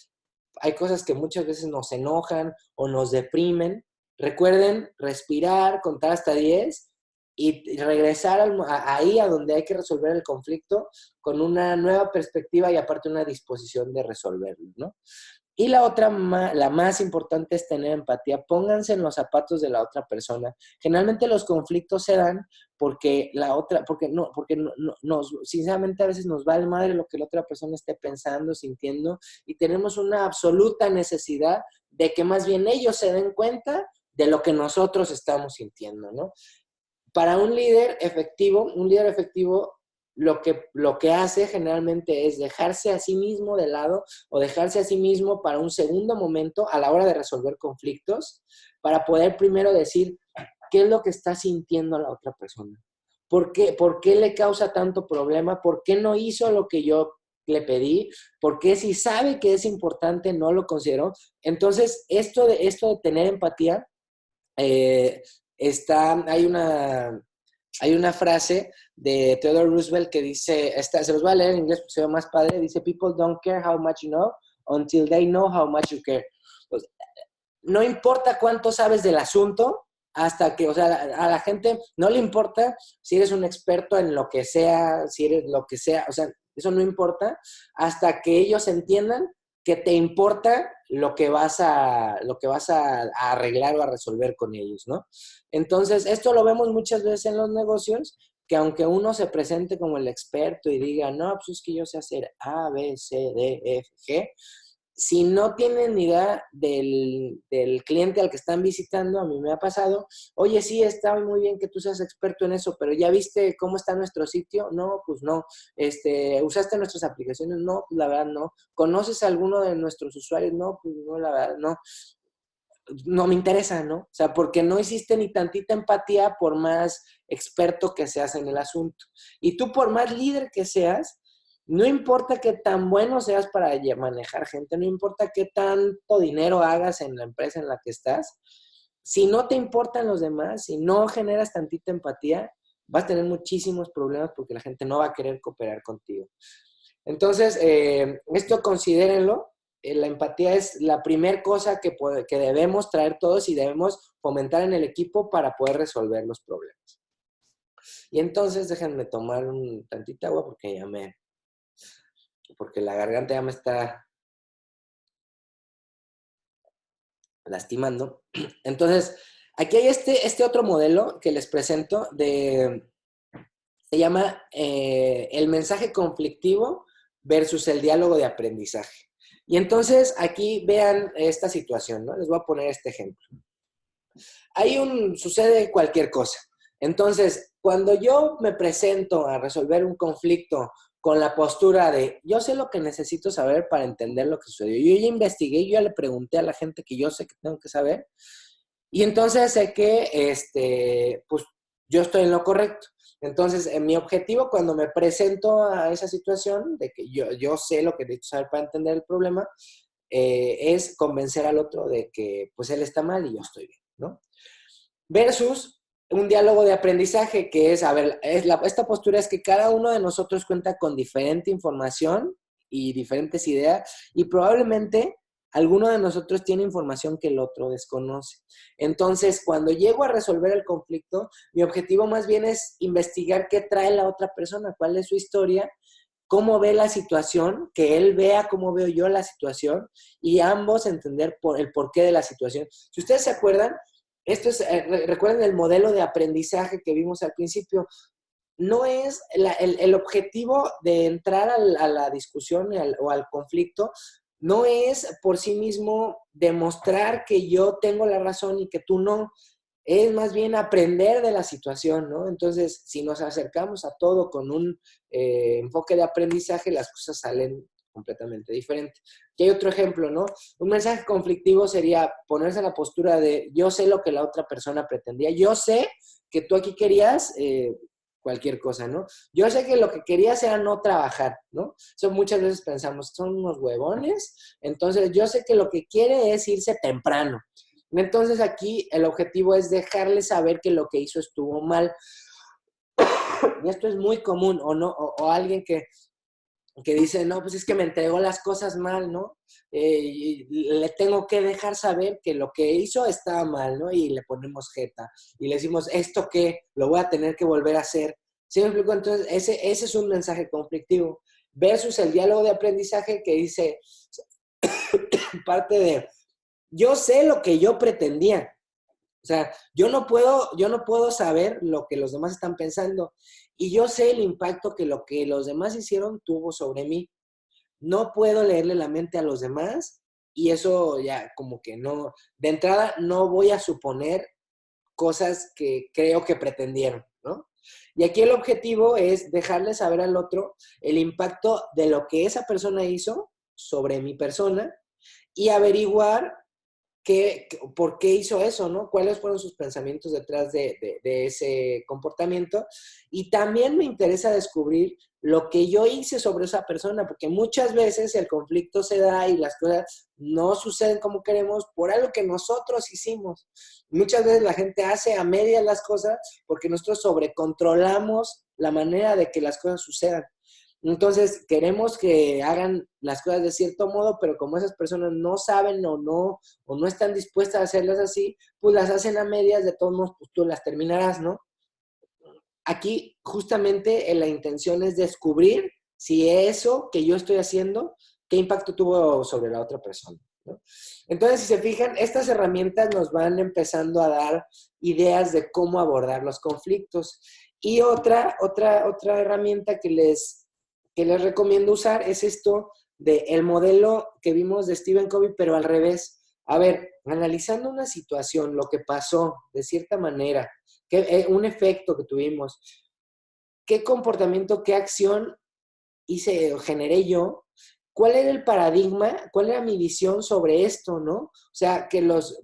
S1: hay cosas que muchas veces nos enojan o nos deprimen. Recuerden respirar, contar hasta 10 y regresar ahí a donde hay que resolver el conflicto con una nueva perspectiva y aparte una disposición de resolverlo, ¿no? Y la otra, la más importante, es tener empatía. Pónganse en los zapatos de la otra persona. Generalmente los conflictos se dan porque sinceramente a veces nos vale madre lo que la otra persona esté pensando, sintiendo, y tenemos una absoluta necesidad de que más bien ellos se den cuenta de lo que nosotros estamos sintiendo, ¿no? Para un líder efectivo lo que hace generalmente es dejarse a sí mismo de lado o dejarse a sí mismo para un segundo momento a la hora de resolver conflictos, para poder primero decir qué es lo que está sintiendo la otra persona. ¿Por qué le causa tanto problema? ¿Por qué no hizo lo que yo le pedí? ¿Por qué si sabe que es importante no lo consideró? Entonces, esto de tener empatía, hay una frase de Theodore Roosevelt que dice, se los voy a leer en inglés porque se ve más padre, dice: "People don't care how much you know until they know how much you care". Pues, no importa cuánto sabes del asunto, hasta que, o sea, a la gente no le importa si eres un experto en lo que sea, si eres lo que sea, o sea, eso no importa, hasta que ellos entiendan que te importa lo que vas a arreglar o a resolver con ellos, ¿no? Entonces, esto lo vemos muchas veces en los negocios, que aunque uno se presente como el experto y diga, no, pues es que yo sé hacer A, B, C, D, F, G, si no tienen ni idea del cliente al que están visitando, a mí me ha pasado, oye, sí, está muy bien que tú seas experto en eso, pero ¿ya viste cómo está nuestro sitio? No, pues no. ¿Usaste nuestras aplicaciones? No, pues la verdad no. ¿Conoces a alguno de nuestros usuarios? No, pues no, la verdad no. No me interesa, ¿no? O sea, porque no hiciste ni tantita empatía por más experto que seas en el asunto. Y tú por más líder que seas, no importa qué tan bueno seas para manejar gente, no importa qué tanto dinero hagas en la empresa en la que estás, si no te importan los demás, si no generas tantita empatía, vas a tener muchísimos problemas porque la gente no va a querer cooperar contigo. Entonces, esto considérenlo. La empatía es la primera cosa que debemos traer todos y debemos fomentar en el equipo para poder resolver los problemas. Y entonces, déjenme tomar un tantita agua porque la garganta ya me está lastimando. Entonces, aquí hay este otro modelo que les presento se llama el mensaje conflictivo versus el diálogo de aprendizaje. Y entonces aquí vean esta situación, ¿no? Les voy a poner este ejemplo. Sucede cualquier cosa. Entonces, cuando yo me presento a resolver un conflicto con la postura de yo sé lo que necesito saber para entender lo que sucedió, yo ya investigué, yo ya le pregunté a la gente que yo sé que tengo que saber, y entonces sé que pues yo estoy en lo correcto. Entonces, mi objetivo cuando me presento a esa situación de que yo sé lo que necesito saber para entender el problema, es convencer al otro de que pues él está mal y yo estoy bien, ¿no? Versus un diálogo de aprendizaje que es, a ver, esta postura es que cada uno de nosotros cuenta con diferente información y diferentes ideas y probablemente alguno de nosotros tiene información que el otro desconoce. Entonces, cuando llego a resolver el conflicto, mi objetivo más bien es investigar qué trae la otra persona, cuál es su historia, cómo ve la situación, que él vea cómo veo yo la situación y ambos entender el porqué de la situación. Si ustedes se acuerdan, recuerden el modelo de aprendizaje que vimos al principio. No es el objetivo de entrar a la discusión o al conflicto, no es por sí mismo demostrar que yo tengo la razón y que tú no, es más bien aprender de la situación, ¿no? Entonces, si nos acercamos a todo con un enfoque de aprendizaje, las cosas salen completamente diferentes. Y hay otro ejemplo, ¿no? Un mensaje conflictivo sería ponerse en la postura de yo sé lo que la otra persona pretendía, yo sé que tú aquí querías cualquier cosa, ¿no? Yo sé que lo que querías era no trabajar, ¿no? Eso muchas veces pensamos, son unos huevones, entonces yo sé que lo que quiere es irse temprano. Entonces aquí el objetivo es dejarle saber que lo que hizo estuvo mal. Y esto es muy común, o no, o alguien que dice, no, pues es que me entregó las cosas mal, ¿no? Y le tengo que dejar saber que lo que hizo estaba mal, ¿no? Y le ponemos jeta. Y le decimos, ¿esto qué? Lo voy a tener que volver a hacer. ¿Sí me explico? Entonces, ese es un mensaje conflictivo. Versus el diálogo de aprendizaje que dice, parte de, yo sé lo que yo pretendía. O sea, yo no puedo saber lo que los demás están pensando. Y yo sé el impacto que lo que los demás hicieron tuvo sobre mí. No puedo leerle la mente a los demás y eso ya como que no, de entrada no voy a suponer cosas que creo que pretendieron, ¿no? Y aquí el objetivo es dejarle saber al otro el impacto de lo que esa persona hizo sobre mi persona y averiguar por qué hizo eso, ¿no? ¿Cuáles fueron sus pensamientos detrás de ese comportamiento? Y también me interesa descubrir lo que yo hice sobre esa persona, porque muchas veces el conflicto se da y las cosas no suceden como queremos por algo que nosotros hicimos. Muchas veces la gente hace a medias las cosas porque nosotros sobrecontrolamos la manera de que las cosas sucedan. Entonces, queremos que hagan las cosas de cierto modo, pero como esas personas no saben o no están dispuestas a hacerlas así, pues las hacen a medias, de todos modos, pues tú las terminarás, ¿no? Aquí, justamente, la intención es descubrir si eso que yo estoy haciendo, qué impacto tuvo sobre la otra persona, ¿no? Entonces, si se fijan, estas herramientas nos van empezando a dar ideas de cómo abordar los conflictos. Y otra herramienta que les recomiendo usar es esto del modelo que vimos de Stephen Covey, pero al revés. A ver, analizando una situación, lo que pasó de cierta manera, un efecto que tuvimos, qué comportamiento, qué acción hice o generé yo, cuál era el paradigma, cuál era mi visión sobre esto, ¿no? O sea,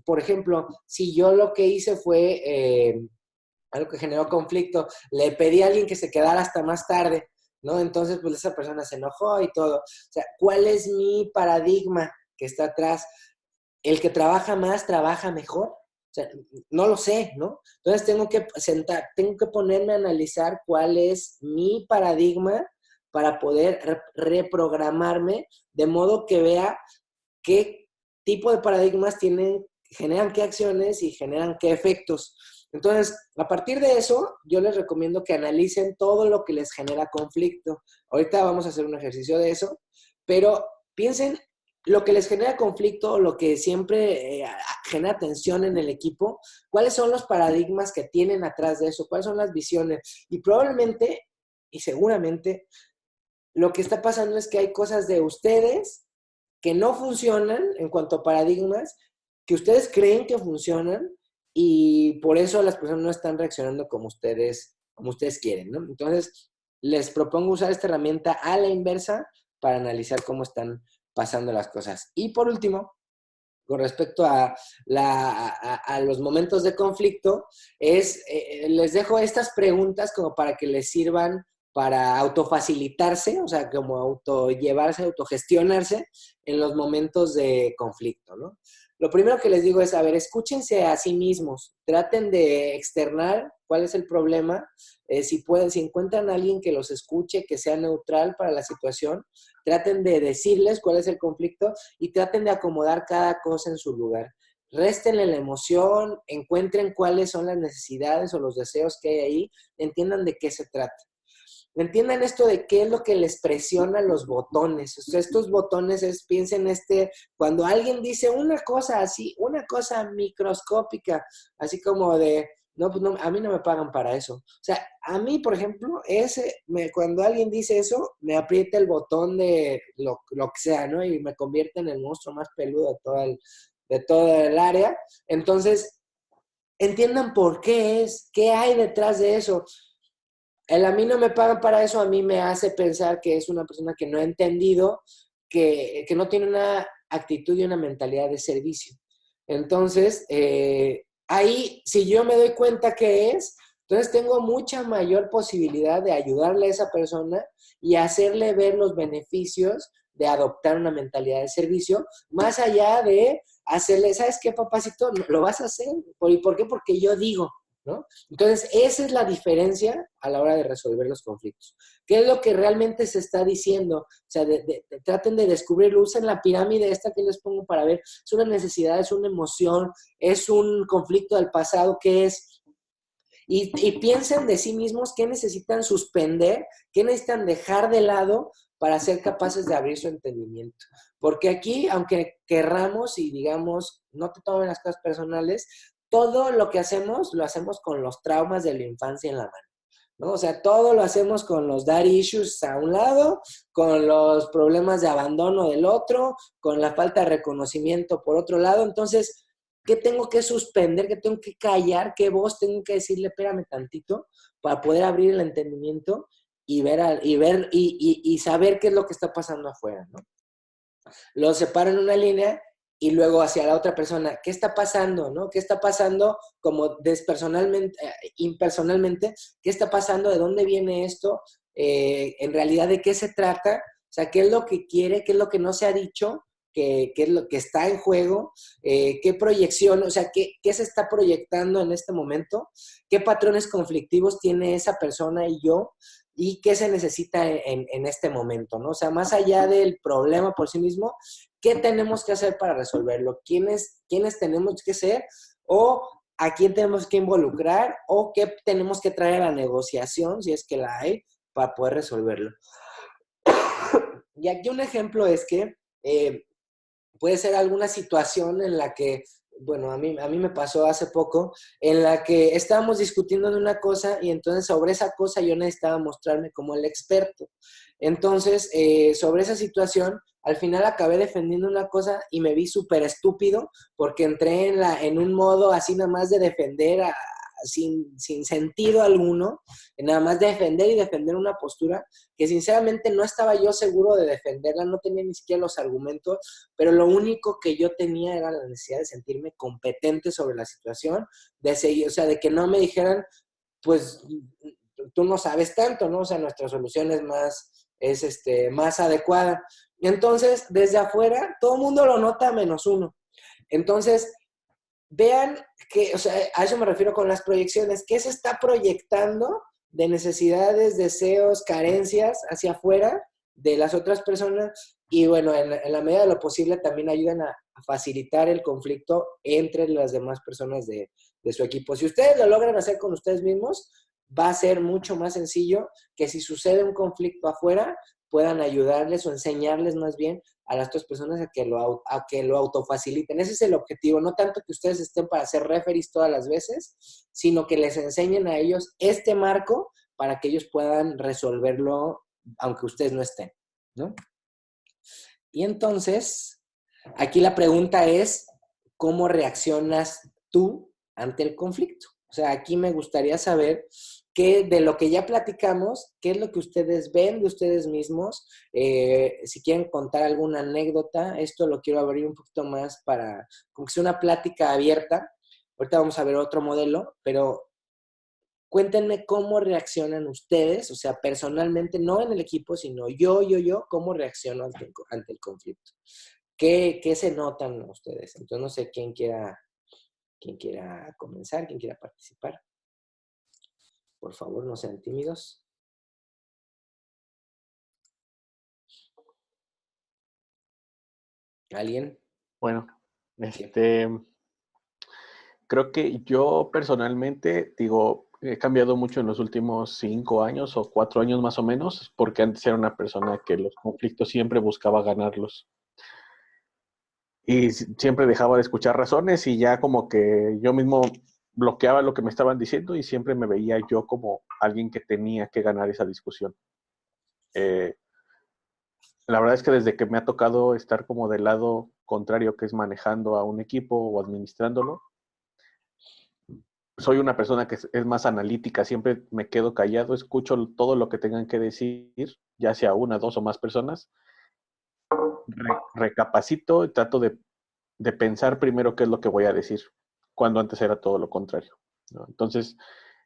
S1: por ejemplo, si yo lo que hice fue algo que generó conflicto, le pedí a alguien que se quedara hasta más tarde, ¿no? Entonces, pues esa persona se enojó y todo. O sea, ¿cuál es mi paradigma que está atrás? ¿El que trabaja más trabaja mejor? O sea, no lo sé, ¿no? Entonces tengo que ponerme a analizar cuál es mi paradigma para poder reprogramarme de modo que vea qué tipo de paradigmas generan qué acciones y generan qué efectos. Entonces, a partir de eso, yo les recomiendo que analicen todo lo que les genera conflicto. Ahorita vamos a hacer un ejercicio de eso, pero piensen lo que les genera conflicto, lo que siempre genera tensión en el equipo, cuáles son los paradigmas que tienen atrás de eso, cuáles son las visiones. Y probablemente, y seguramente, lo que está pasando es que hay cosas de ustedes que no funcionan en cuanto a paradigmas, que ustedes creen que funcionan y por eso las personas no están reaccionando como ustedes quieren, ¿no? Entonces, les propongo usar esta herramienta a la inversa para analizar cómo están pasando las cosas. Y por último, con respecto a los momentos de conflicto, les dejo estas preguntas como para que les sirvan para autofacilitarse, o sea, como autollevarse, autogestionarse en los momentos de conflicto, ¿no? Lo primero que les digo es, a ver, escúchense a sí mismos, traten de externar cuál es el problema, si encuentran a alguien que los escuche, que sea neutral para la situación, traten de decirles cuál es el conflicto y traten de acomodar cada cosa en su lugar. Réstenle la emoción, encuentren cuáles son las necesidades o los deseos que hay ahí, entiendan de qué se trata. Entiendan esto de qué es lo que les presiona los botones. O sea, estos botones piensen cuando alguien dice una cosa así, una cosa microscópica, así como de, no, pues no, a mí no me pagan para eso. O sea, a mí, por ejemplo, cuando alguien dice eso, me aprieta el botón de lo que sea, ¿no? Y me convierte en el monstruo más peludo de toda el área. Entonces, entiendan por qué qué hay detrás de eso. El a mí no me pagan para eso, a mí me hace pensar que es una persona que no ha entendido, que no tiene una actitud y una mentalidad de servicio. Entonces, ahí, si yo me doy cuenta que entonces tengo mucha mayor posibilidad de ayudarle a esa persona y hacerle ver los beneficios de adoptar una mentalidad de servicio, más allá de hacerle, ¿sabes qué, papacito? Lo vas a hacer. ¿Y por qué? Porque yo digo, ¿no? Entonces, esa es la diferencia a la hora de resolver los conflictos. ¿Qué es lo que realmente se está diciendo? O sea, traten de descubrirlo, usen la pirámide esta que les pongo para ver. Es una necesidad, es una emoción, es un conflicto del pasado, ¿qué es? Y piensen de sí mismos qué necesitan suspender, qué necesitan dejar de lado para ser capaces de abrir su entendimiento. Porque aquí, aunque querramos y digamos, no te tomen las cosas personales, todo lo que hacemos, lo hacemos con los traumas de la infancia en la mano, ¿no? O sea, todo lo hacemos con los daddy issues a un lado, con los problemas de abandono del otro, con la falta de reconocimiento por otro lado. Entonces, ¿qué tengo que suspender? ¿Qué tengo que callar? ¿Qué voz tengo que decirle? Espérame tantito para poder abrir el entendimiento y ver y saber qué es lo que está pasando afuera, ¿no? Lo separo en una línea y luego hacia la otra persona, ¿qué está pasando, no? ¿Qué está pasando como despersonalmente, impersonalmente? ¿Qué está pasando? ¿De dónde viene esto? En realidad, ¿de qué se trata? O sea, ¿qué es lo que quiere? ¿Qué es lo que no se ha dicho? ¿Qué es lo que está en juego? ¿Qué proyección? O sea, ¿qué se está proyectando en este momento? ¿Qué patrones conflictivos tiene esa persona y yo? ¿Y qué se necesita en este momento, ¿no? O sea, más allá del problema por sí mismo, ¿qué tenemos que hacer para resolverlo? ¿Quiénes tenemos que ser? ¿O a quién tenemos que involucrar? ¿O qué tenemos que traer a la negociación, si es que la hay, para poder resolverlo? Y aquí un ejemplo es que puede ser alguna situación en la que bueno, a mí me pasó hace poco, en la que estábamos discutiendo de una cosa y entonces sobre esa cosa yo necesitaba mostrarme como el experto. Entonces, sobre esa situación, al final acabé defendiendo una cosa y me vi súper estúpido porque entré en un modo así nada más de defender sin sentido alguno, nada más defender y defender una postura que sinceramente no estaba yo seguro de defenderla, no tenía ni siquiera los argumentos, pero lo único que yo tenía era la necesidad de sentirme competente sobre la situación, de seguir, o sea, de que no me dijeran, pues, tú no sabes tanto, ¿no? O sea, nuestra solución más adecuada. Entonces, desde afuera, todo el mundo lo nota menos uno. Entonces, vean que, o sea, a eso me refiero con las proyecciones, ¿qué se está proyectando de necesidades, deseos, carencias hacia afuera de las otras personas? Y bueno, en la medida de lo posible también ayudan a facilitar el conflicto entre las demás personas de su equipo. Si ustedes lo logran hacer con ustedes mismos, va a ser mucho más sencillo que si sucede un conflicto afuera, puedan ayudarles o enseñarles más bien a las otras personas a que lo autofaciliten. Ese es el objetivo, no tanto que ustedes estén para hacer referees todas las veces, sino que les enseñen a ellos este marco para que ellos puedan resolverlo aunque ustedes no estén, ¿no? Y entonces, aquí la pregunta es, ¿cómo reaccionas tú ante el conflicto? O sea, aquí me gustaría saber qué de lo que ya platicamos, qué es lo que ustedes ven de ustedes mismos. Si quieren contar alguna anécdota, esto lo quiero abrir un poquito más para, como que sea una plática abierta. Ahorita vamos a ver otro modelo, pero cuéntenme cómo reaccionan ustedes, o sea, personalmente, no en el equipo, sino yo, cómo reacciono ante el conflicto. ¿Qué se notan ustedes? Entonces, no sé quién quiera comenzar, quién quiera participar. Por favor, no sean tímidos. ¿Alguien?
S2: Bueno,
S1: Sí.
S2: creo que yo personalmente, digo, he cambiado mucho en los últimos 5 años o 4 años más o menos, porque antes era una persona que los conflictos siempre buscaba ganarlos. Y siempre dejaba de escuchar razones y ya como que yo mismo bloqueaba lo que me estaban diciendo y siempre me veía yo como alguien que tenía que ganar esa discusión. Eh, la verdad es que desde que me ha tocado estar como del lado contrario, que es manejando a un equipo o administrándolo, soy una persona que es más analítica, siempre me quedo callado, escucho todo lo que tengan que decir, ya sea una, dos o más personas, recapacito y trato de pensar primero qué es lo que voy a decir, cuando antes era todo lo contrario, ¿no? Entonces,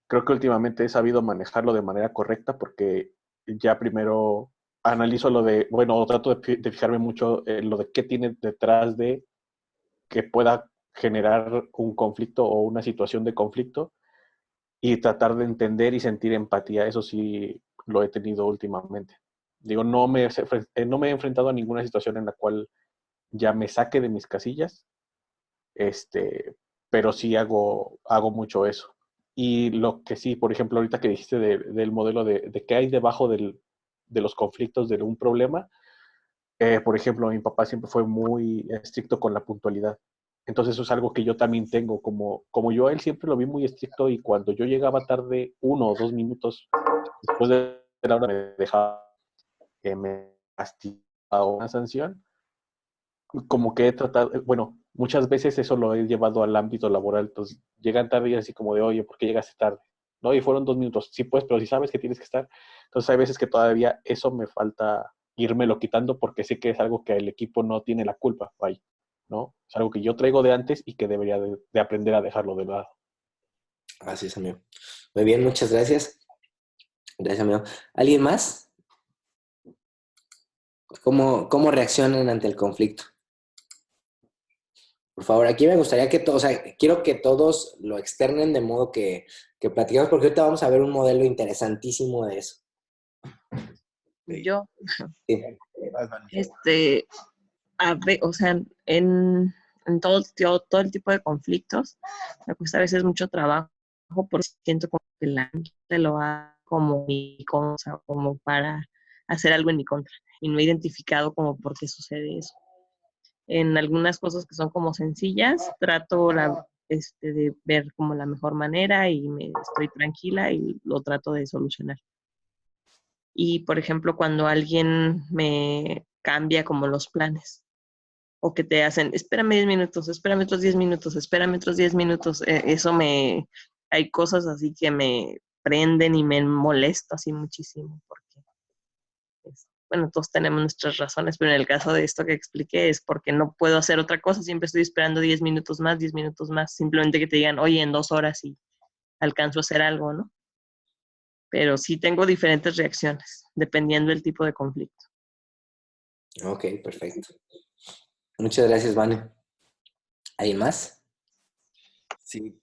S2: creo que últimamente he sabido manejarlo de manera correcta porque ya primero analizo lo de, bueno, trato de fijarme mucho en lo de qué tiene detrás de que pueda generar un conflicto o una situación de conflicto y tratar de entender y sentir empatía. Eso sí lo he tenido últimamente. Digo, no me he enfrentado a ninguna situación en la cual ya me saque de mis casillas, pero sí hago mucho eso. Y lo que sí, por ejemplo, ahorita que dijiste del modelo de qué hay debajo de los conflictos de un problema, por ejemplo, mi papá siempre fue muy estricto con la puntualidad. Entonces eso es algo que yo también tengo, como yo a él siempre lo vi muy estricto y cuando yo llegaba tarde 1 o 2 minutos después de la hora me dejaba que me castigaba una sanción, como que he tratado, bueno, muchas veces eso lo he llevado al ámbito laboral, entonces llegan tarde y así como de, oye, ¿por qué llegaste tarde? No, y fueron 2 minutos, sí pues, pero si sabes que tienes que estar, entonces hay veces que todavía eso me falta irmelo quitando porque sé que es algo que el equipo no tiene la culpa, vaya, ¿no? Es algo que yo traigo de antes y que debería de aprender a dejarlo de lado.
S1: Así es, amigo. Muy bien, muchas gracias. Gracias, amigo. ¿Alguien más? ¿Cómo reaccionan ante el conflicto? Por favor, aquí me gustaría que todos, o sea, quiero que todos lo externen de modo que platiquemos, porque ahorita vamos a ver un modelo interesantísimo de eso.
S3: Yo,
S1: Sí.
S3: o sea, en todo el tipo de conflictos, me cuesta a veces mucho trabajo porque siento como que la gente lo hace como mi cosa, como para hacer algo en mi contra, y no he identificado como por qué sucede eso. En algunas cosas que son como sencillas, trato de ver como la mejor manera y estoy tranquila y lo trato de solucionar. Y, por ejemplo, cuando alguien me cambia como los planes o que te hacen, espérame 10 minutos, espérame otros 10 minutos, espérame otros 10 minutos, hay cosas así que me prenden y me molesto así muchísimo porque, bueno, todos tenemos nuestras razones, pero en el caso de esto que expliqué es porque no puedo hacer otra cosa, siempre estoy esperando 10 minutos más, simplemente que te digan, oye, en 2 horas y alcanzo a hacer algo, ¿no? Pero sí tengo diferentes reacciones, dependiendo del tipo de conflicto.
S1: Ok, perfecto. Muchas gracias, Vane. ¿Alguien más?
S5: Sí,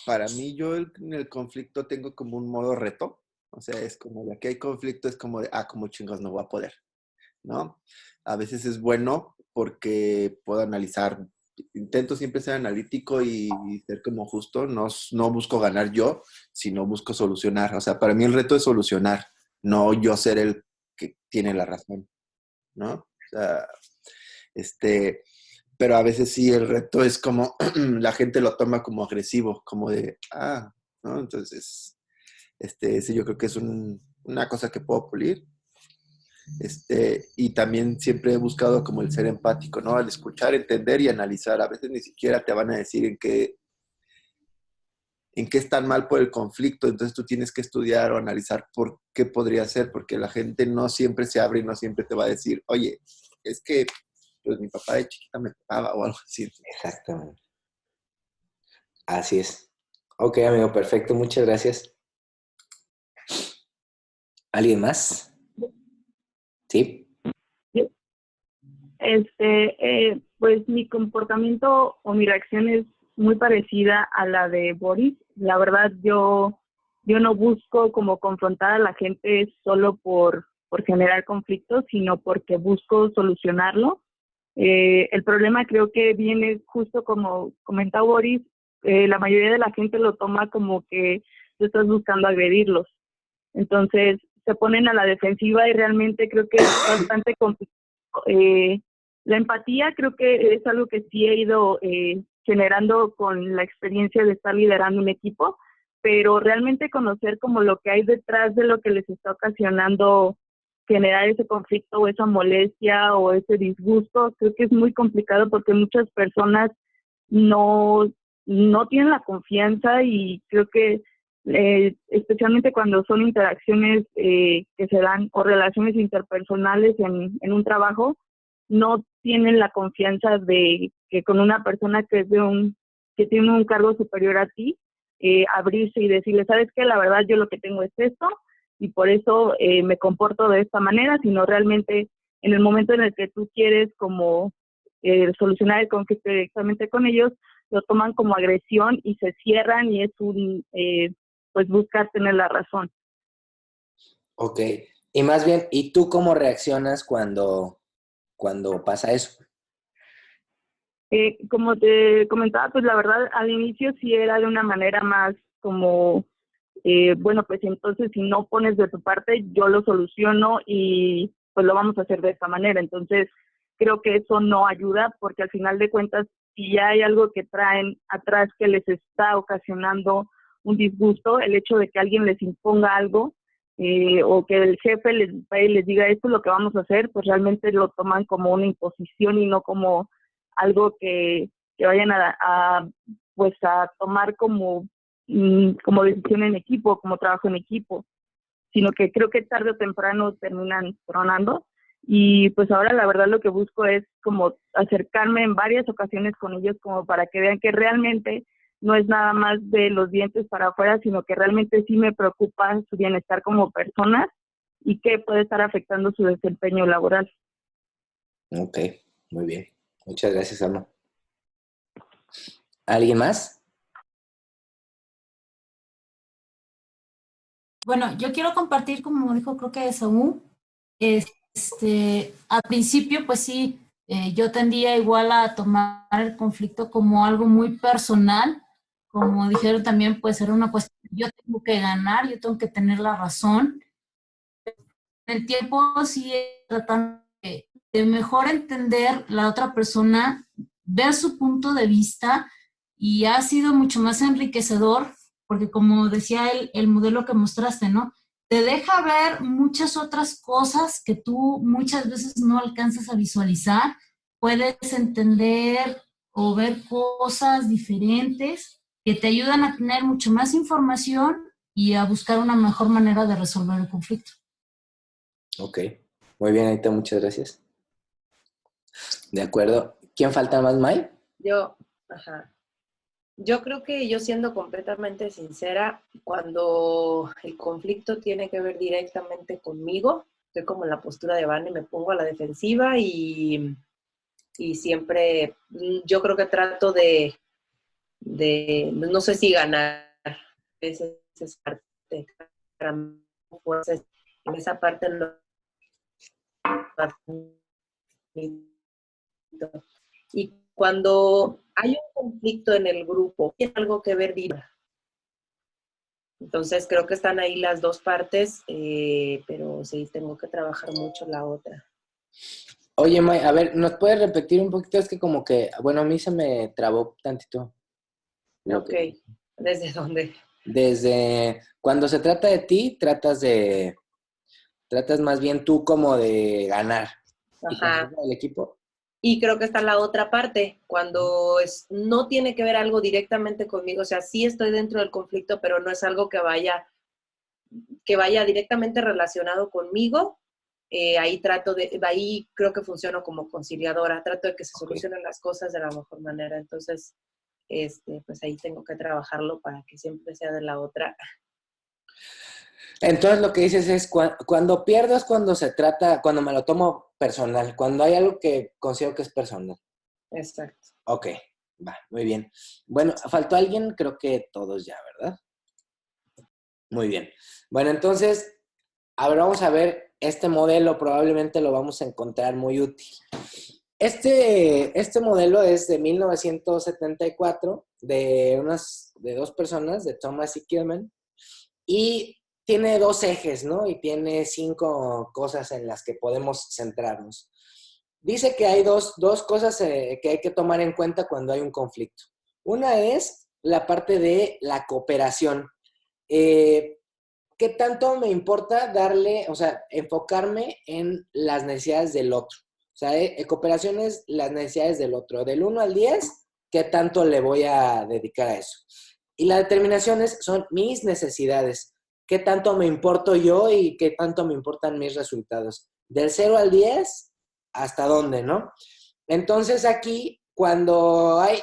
S5: para mí yo en el conflicto tengo como un modo reto. O sea, es como de que hay conflicto, es como de, como chingos no voy a poder, ¿no? A veces es bueno porque puedo analizar, intento siempre ser analítico y ser como justo, no busco ganar yo, sino busco solucionar. O sea, para mí el reto es solucionar, no yo ser el que tiene la razón, ¿no? O sea, pero a veces sí el reto es como, la gente lo toma como agresivo, como de, ¿no? Entonces, ese yo creo que es una cosa que puedo pulir. Y también siempre he buscado como el ser empático, ¿no? Al escuchar, entender y analizar. A veces ni siquiera te van a decir en qué están mal por el conflicto, entonces tú tienes que estudiar o analizar por qué podría ser, porque la gente no siempre se abre y no siempre te va a decir, oye, es que pues mi papá de chiquita me pegaba o algo así.
S1: Exactamente. Así es. Ok, amigo, perfecto. Muchas gracias. ¿Alguien más? ¿Sí?
S6: Pues mi comportamiento o mi reacción es muy parecida a la de Boris. La verdad, yo no busco como confrontar a la gente solo por generar conflictos, sino porque busco solucionarlo. El problema creo que viene justo como comentaba Boris, la mayoría de la gente lo toma como que tú estás buscando agredirlos. Entonces se ponen a la defensiva y realmente creo que es bastante complicado. La empatía creo que es algo que sí he ido generando con la experiencia de estar liderando un equipo, pero realmente conocer como lo que hay detrás de lo que les está ocasionando generar ese conflicto o esa molestia o ese disgusto, creo que es muy complicado porque muchas personas no tienen la confianza y creo que especialmente cuando son interacciones que se dan o relaciones interpersonales en un trabajo, no tienen la confianza de que con una persona que es que tiene un cargo superior a ti, abrirse y decirle, ¿sabes qué? La verdad yo lo que tengo es esto y por eso me comporto de esta manera, sino realmente en el momento en el que tú quieres como solucionar el conflicto directamente con ellos, lo toman como agresión y se cierran y es pues buscar tener la razón.
S1: Ok. Y más bien, ¿y tú cómo reaccionas cuando pasa eso?
S6: Como te comentaba, pues la verdad al inicio sí era de una manera más como, bueno, pues entonces si no pones de tu parte, yo lo soluciono y pues lo vamos a hacer de esta manera. Entonces creo que eso no ayuda porque al final de cuentas, si ya hay algo que traen atrás que les está ocasionando un disgusto, el hecho de que alguien les imponga algo o que el jefe les diga esto es lo que vamos a hacer, pues realmente lo toman como una imposición y no como algo que vayan pues a tomar como decisión en equipo, como trabajo en equipo, sino que creo que tarde o temprano terminan tronando. Y pues ahora la verdad lo que busco es como acercarme en varias ocasiones con ellos como para que vean que realmente no es nada más de los dientes para afuera, sino que realmente sí me preocupa su bienestar como personas y que puede estar afectando su desempeño laboral.
S1: Ok, muy bien. Muchas gracias, Alma. ¿Alguien más?
S7: Bueno, yo quiero compartir, como dijo creo que Saúl, al principio pues sí, yo tendía igual a tomar el conflicto como algo muy personal, como dijeron también, pues era una cuestión, yo tengo que ganar, yo tengo que tener la razón. En el tiempo sí tratando de mejor entender la otra persona, ver su punto de vista, y ha sido mucho más enriquecedor porque, como decía el modelo que mostraste, ¿no? Te deja ver muchas otras cosas que tú muchas veces no alcanzas a visualizar. Puedes entender o ver cosas diferentes que te ayudan a tener mucho más información y a buscar una mejor manera de resolver el conflicto.
S1: Ok, muy bien, Aita, muchas gracias. De acuerdo. ¿Quién falta más, May?
S4: Ajá. Yo creo que yo, siendo completamente sincera, cuando el conflicto tiene que ver directamente conmigo, estoy como en la postura de Vane, me pongo a la defensiva y siempre, yo creo que trato no sé si ganar, esa es parte, pues, en esa parte no. Y cuando hay un conflicto en el grupo, tiene algo que ver directo. Entonces creo que están ahí las dos partes, pero sí tengo que trabajar mucho la otra.
S1: Oye, May, a ver, ¿nos puedes repetir un poquito? Es que como que, bueno, a mí se me trabó tantito.
S4: Ok, ¿desde dónde?
S1: Desde cuando se trata de ti, tratas más bien tú como de ganar. ¿Y cuando se
S4: Ajá.
S1: trata del equipo?
S4: Y creo que está la otra parte, cuando no tiene que ver algo directamente conmigo, o sea, sí estoy dentro del conflicto, pero no es algo que vaya directamente relacionado conmigo. Ahí creo que funciono como conciliadora, trato de que se solucionen las cosas de la mejor manera. Entonces, pues ahí tengo que trabajarlo para que siempre sea de la otra.
S1: Entonces lo que dices es, cuando pierdo es cuando me lo tomo personal, cuando hay algo que considero que es personal.
S4: Exacto.
S1: Ok, va, muy bien. Bueno, ¿faltó alguien? Creo que todos ya, ¿verdad? Muy bien. Bueno, entonces, a ver, vamos a ver, este modelo probablemente lo vamos a encontrar muy útil. Este modelo es de 1974, de dos personas, de Thomas y Kilman, y tiene 2 ejes, ¿no? Y tiene 5 cosas en las que podemos centrarnos. Dice que hay dos cosas que hay que tomar en cuenta cuando hay un conflicto. Una es la parte de la cooperación. ¿Qué tanto me importa enfocarme en las necesidades del otro? O sea, cooperación es las necesidades del otro. Del 1 al 10, ¿qué tanto le voy a dedicar a eso? Y la determinación son mis necesidades. ¿Qué tanto me importo yo y qué tanto me importan mis resultados? Del 0 al 10, ¿hasta dónde, no? Entonces aquí, cuando hay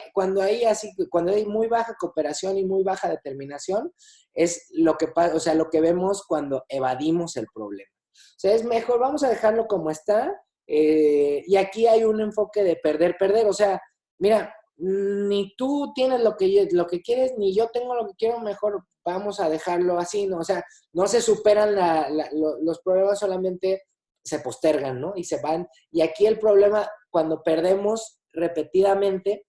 S1: muy baja cooperación y muy baja determinación, es lo que vemos cuando evadimos el problema. O sea, es mejor, vamos a dejarlo como está, y aquí hay un enfoque de perder. O sea, mira, ni tú tienes lo que quieres, ni yo tengo lo que quiero, mejor vamos a dejarlo así, ¿no? O sea, no se superan los problemas, solamente se postergan, ¿no? Y se van. Y aquí el problema, cuando perdemos repetidamente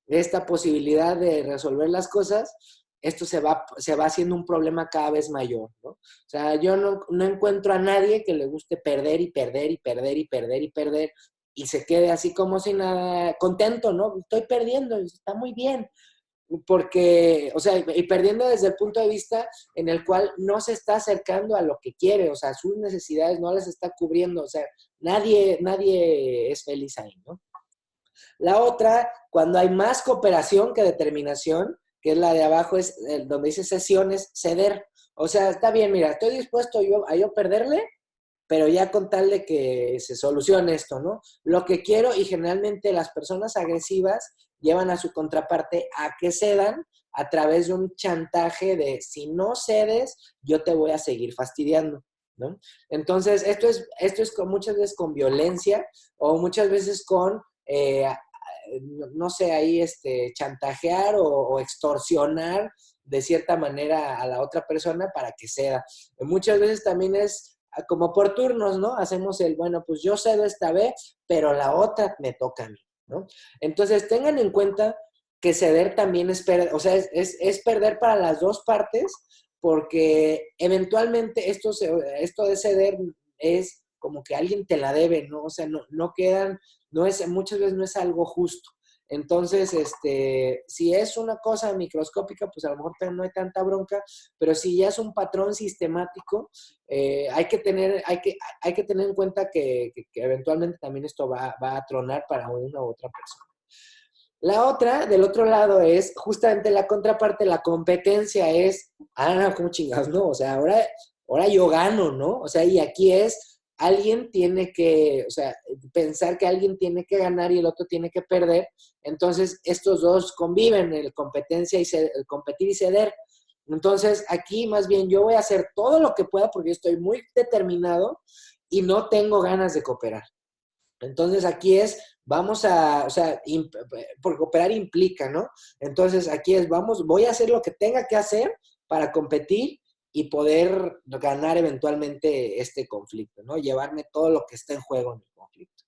S1: esta posibilidad de resolver las cosas, esto se va haciendo un problema cada vez mayor, ¿no? O sea, yo no encuentro a nadie que le guste perder y perder y perder y perder y perder y se quede así como sin nada, contento, ¿no? Estoy perdiendo, está muy bien. Porque, o sea, y perdiendo desde el punto de vista en el cual no se está acercando a lo que quiere, o sea, sus necesidades no las está cubriendo, o sea, nadie es feliz ahí, ¿no? La otra, cuando hay más cooperación que determinación, que es la de abajo, es donde dice sesiones, ceder. O sea, está bien, mira, estoy dispuesto a yo perderle, pero ya con tal de que se solucione esto, ¿no? Lo que quiero, y generalmente las personas agresivas llevan a su contraparte a que cedan a través de un chantaje de si no cedes, yo te voy a seguir fastidiando, ¿no? Entonces, esto es muchas veces con violencia o muchas veces con, no sé, ahí chantajear o extorsionar de cierta manera a la otra persona para que ceda. Muchas veces también es como por turnos, ¿no? Hacemos bueno, pues yo cedo esta vez, pero la otra me toca a mí, ¿no? Entonces, tengan en cuenta que ceder también es perder, o sea, es perder para las dos partes, porque eventualmente esto de ceder es como que alguien te la debe, ¿no? O sea, no quedan, muchas veces no es algo justo. Entonces, si es una cosa microscópica, pues a lo mejor no hay tanta bronca, pero si ya es un patrón sistemático, hay que tener en cuenta que eventualmente también esto va a tronar para una u otra persona. La otra, del otro lado, es justamente la contraparte, la competencia es, no, ¿cómo chingados? No, o sea, ahora yo gano, ¿no? O sea, y aquí es, alguien tiene que, o sea, pensar que alguien tiene que ganar y el otro tiene que perder, entonces estos dos conviven, el competir y ceder. Entonces, aquí más bien yo voy a hacer todo lo que pueda porque yo estoy muy determinado y no tengo ganas de cooperar. Entonces aquí es, o sea, porque cooperar implica, ¿no? Entonces aquí es, voy a hacer lo que tenga que hacer para competir y poder ganar eventualmente este conflicto, ¿no? Llevarme todo lo que está en juego en el conflicto.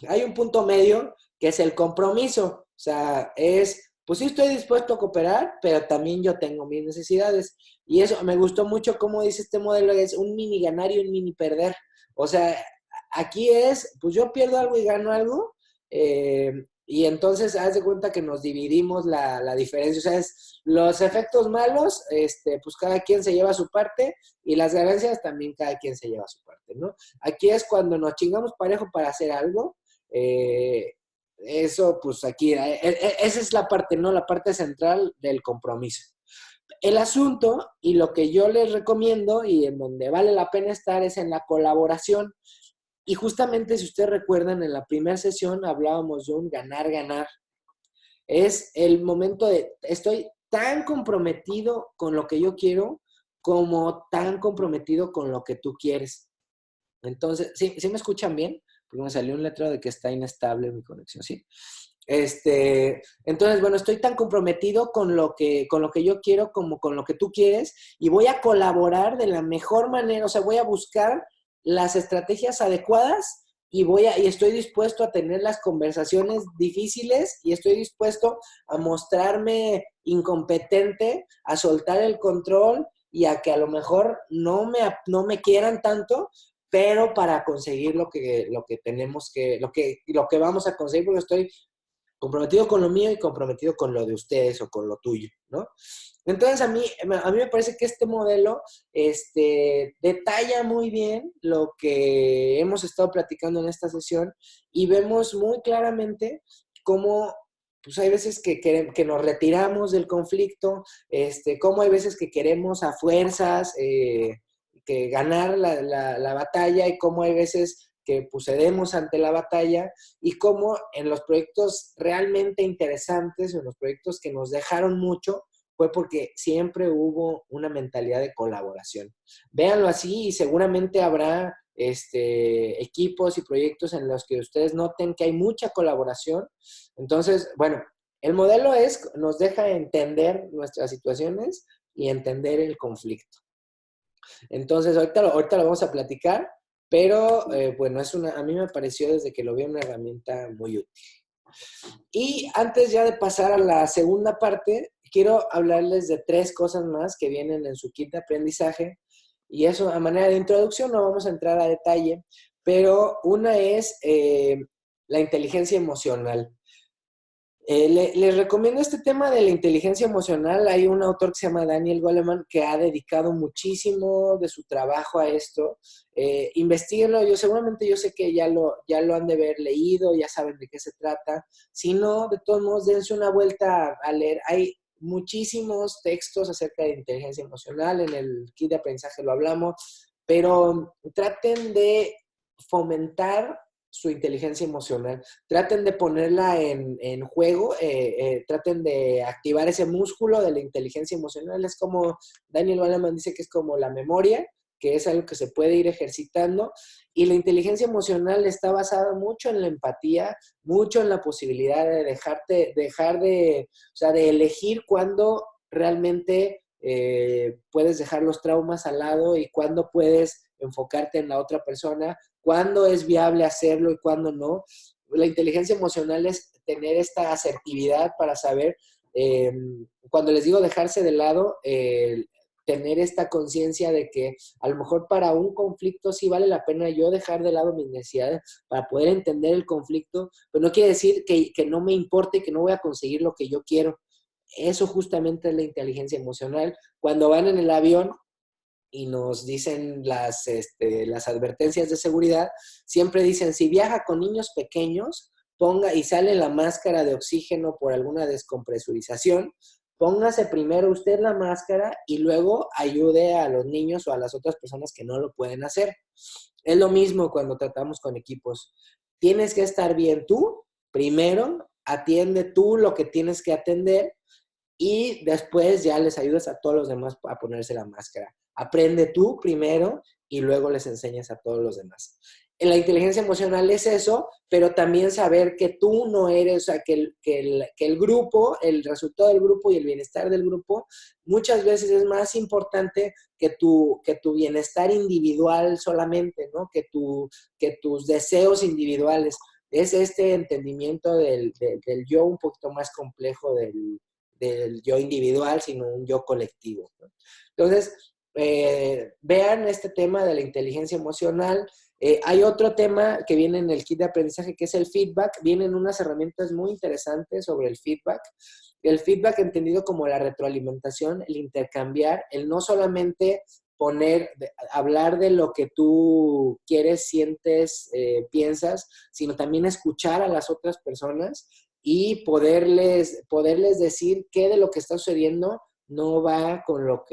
S1: Hay un punto medio que es el compromiso, o sea, pues sí estoy dispuesto a cooperar, pero también yo tengo mis necesidades. Y eso me gustó mucho cómo dice este modelo, es un mini ganar y un mini perder. O sea, aquí es, pues yo pierdo algo y gano algo, y entonces haz de cuenta que nos dividimos la diferencia. O sea, los efectos malos, pues cada quien se lleva su parte, y las ganancias también cada quien se lleva su parte, ¿no? Aquí es cuando nos chingamos parejo para hacer algo. Eso, pues aquí, esa es la parte, ¿no? La parte central del compromiso. El asunto, y lo que yo les recomiendo, y en donde vale la pena estar, es en la colaboración. Y justamente, si ustedes recuerdan, en la primera sesión hablábamos de un ganar-ganar. Es el momento de, estoy tan comprometido con lo que yo quiero como tan comprometido con lo que tú quieres. Entonces, ¿sí me escuchan bien? Porque me salió un letrero de que está inestable mi conexión, ¿sí? Entonces, bueno, estoy tan comprometido con lo que yo quiero como con lo que tú quieres, y voy a colaborar de la mejor manera. O sea, voy a buscar las estrategias adecuadas y estoy dispuesto a tener las conversaciones difíciles, y estoy dispuesto a mostrarme incompetente, a soltar el control y a que a lo mejor no me quieran tanto, pero para conseguir lo que vamos a conseguir, porque estoy comprometido con lo mío y comprometido con lo de ustedes o con lo tuyo, ¿no? Entonces, a mí me parece que este modelo detalla muy bien lo que hemos estado platicando en esta sesión, y vemos muy claramente cómo, pues, hay veces que nos retiramos del conflicto, cómo hay veces que queremos a fuerzas que ganar la batalla, y cómo hay veces que pues, cedemos ante la batalla, y cómo en los proyectos realmente interesantes, en los proyectos que nos dejaron mucho, fue porque siempre hubo una mentalidad de colaboración. Véanlo así, y seguramente habrá equipos y proyectos en los que ustedes noten que hay mucha colaboración. Entonces, bueno, el modelo nos deja entender nuestras situaciones y entender el conflicto. Entonces, ahorita lo vamos a platicar, pero bueno, a mí me pareció desde que lo vi una herramienta muy útil. Y antes ya de pasar a la segunda parte, quiero hablarles de 3 cosas más que vienen en su kit de aprendizaje, y eso a manera de introducción, no vamos a entrar a detalle, pero una es la inteligencia emocional. Les recomiendo este tema de la inteligencia emocional. Hay un autor que se llama Daniel Goleman que ha dedicado muchísimo de su trabajo a esto. Investíguenlo. Seguramente yo sé que ya lo han de haber leído, ya saben de qué se trata. Si no, de todos modos, dense una vuelta a leer. Hay muchísimos textos acerca de inteligencia emocional. En el kit de aprendizaje lo hablamos, pero traten de fomentar su inteligencia emocional. Traten de ponerla en juego, traten de activar ese músculo de la inteligencia emocional. Es como, Daniel Goleman dice que es como la memoria, que es algo que se puede ir ejercitando, y la inteligencia emocional está basada mucho en la empatía, mucho en la posibilidad de de elegir cuándo realmente puedes dejar los traumas al lado y cuándo puedes enfocarte en la otra persona, cuándo es viable hacerlo y cuándo no. La inteligencia emocional es tener esta asertividad para saber, cuando les digo dejarse de lado, tener esta conciencia de que a lo mejor para un conflicto sí vale la pena yo dejar de lado mis necesidades para poder entender el conflicto, pero no quiere decir que no me importe, que no voy a conseguir lo que yo quiero. Eso justamente es la inteligencia emocional. Cuando van en el avión y nos dicen las advertencias de seguridad, siempre dicen, si viaja con niños pequeños, ponga y sale la máscara de oxígeno por alguna descompresurización, póngase primero usted la máscara y luego ayude a los niños o a las otras personas que no lo pueden hacer. Es lo mismo cuando tratamos con equipos. Tienes que estar bien tú, primero, atiende tú lo que tienes que atender y después ya les ayudas a todos los demás a ponerse la máscara. Aprende tú primero y luego les enseñas a todos los demás. En la inteligencia emocional es eso, pero también saber que tú no eres, o sea, que el grupo, el resultado del grupo y el bienestar del grupo muchas veces es más importante que tu bienestar individual solamente, ¿no? Que tus deseos individuales. Es este entendimiento del yo un poquito más complejo del yo individual, sino un yo colectivo, ¿no? Entonces, vean este tema de la inteligencia emocional. Hay otro tema que viene en el kit de aprendizaje que es el feedback. Vienen unas herramientas muy interesantes sobre el feedback. El feedback entendido como la retroalimentación, el intercambiar, el no solamente hablar de lo que tú quieres, sientes, piensas, sino también escuchar a las otras personas y poderles decir qué de lo que está sucediendo no va con lo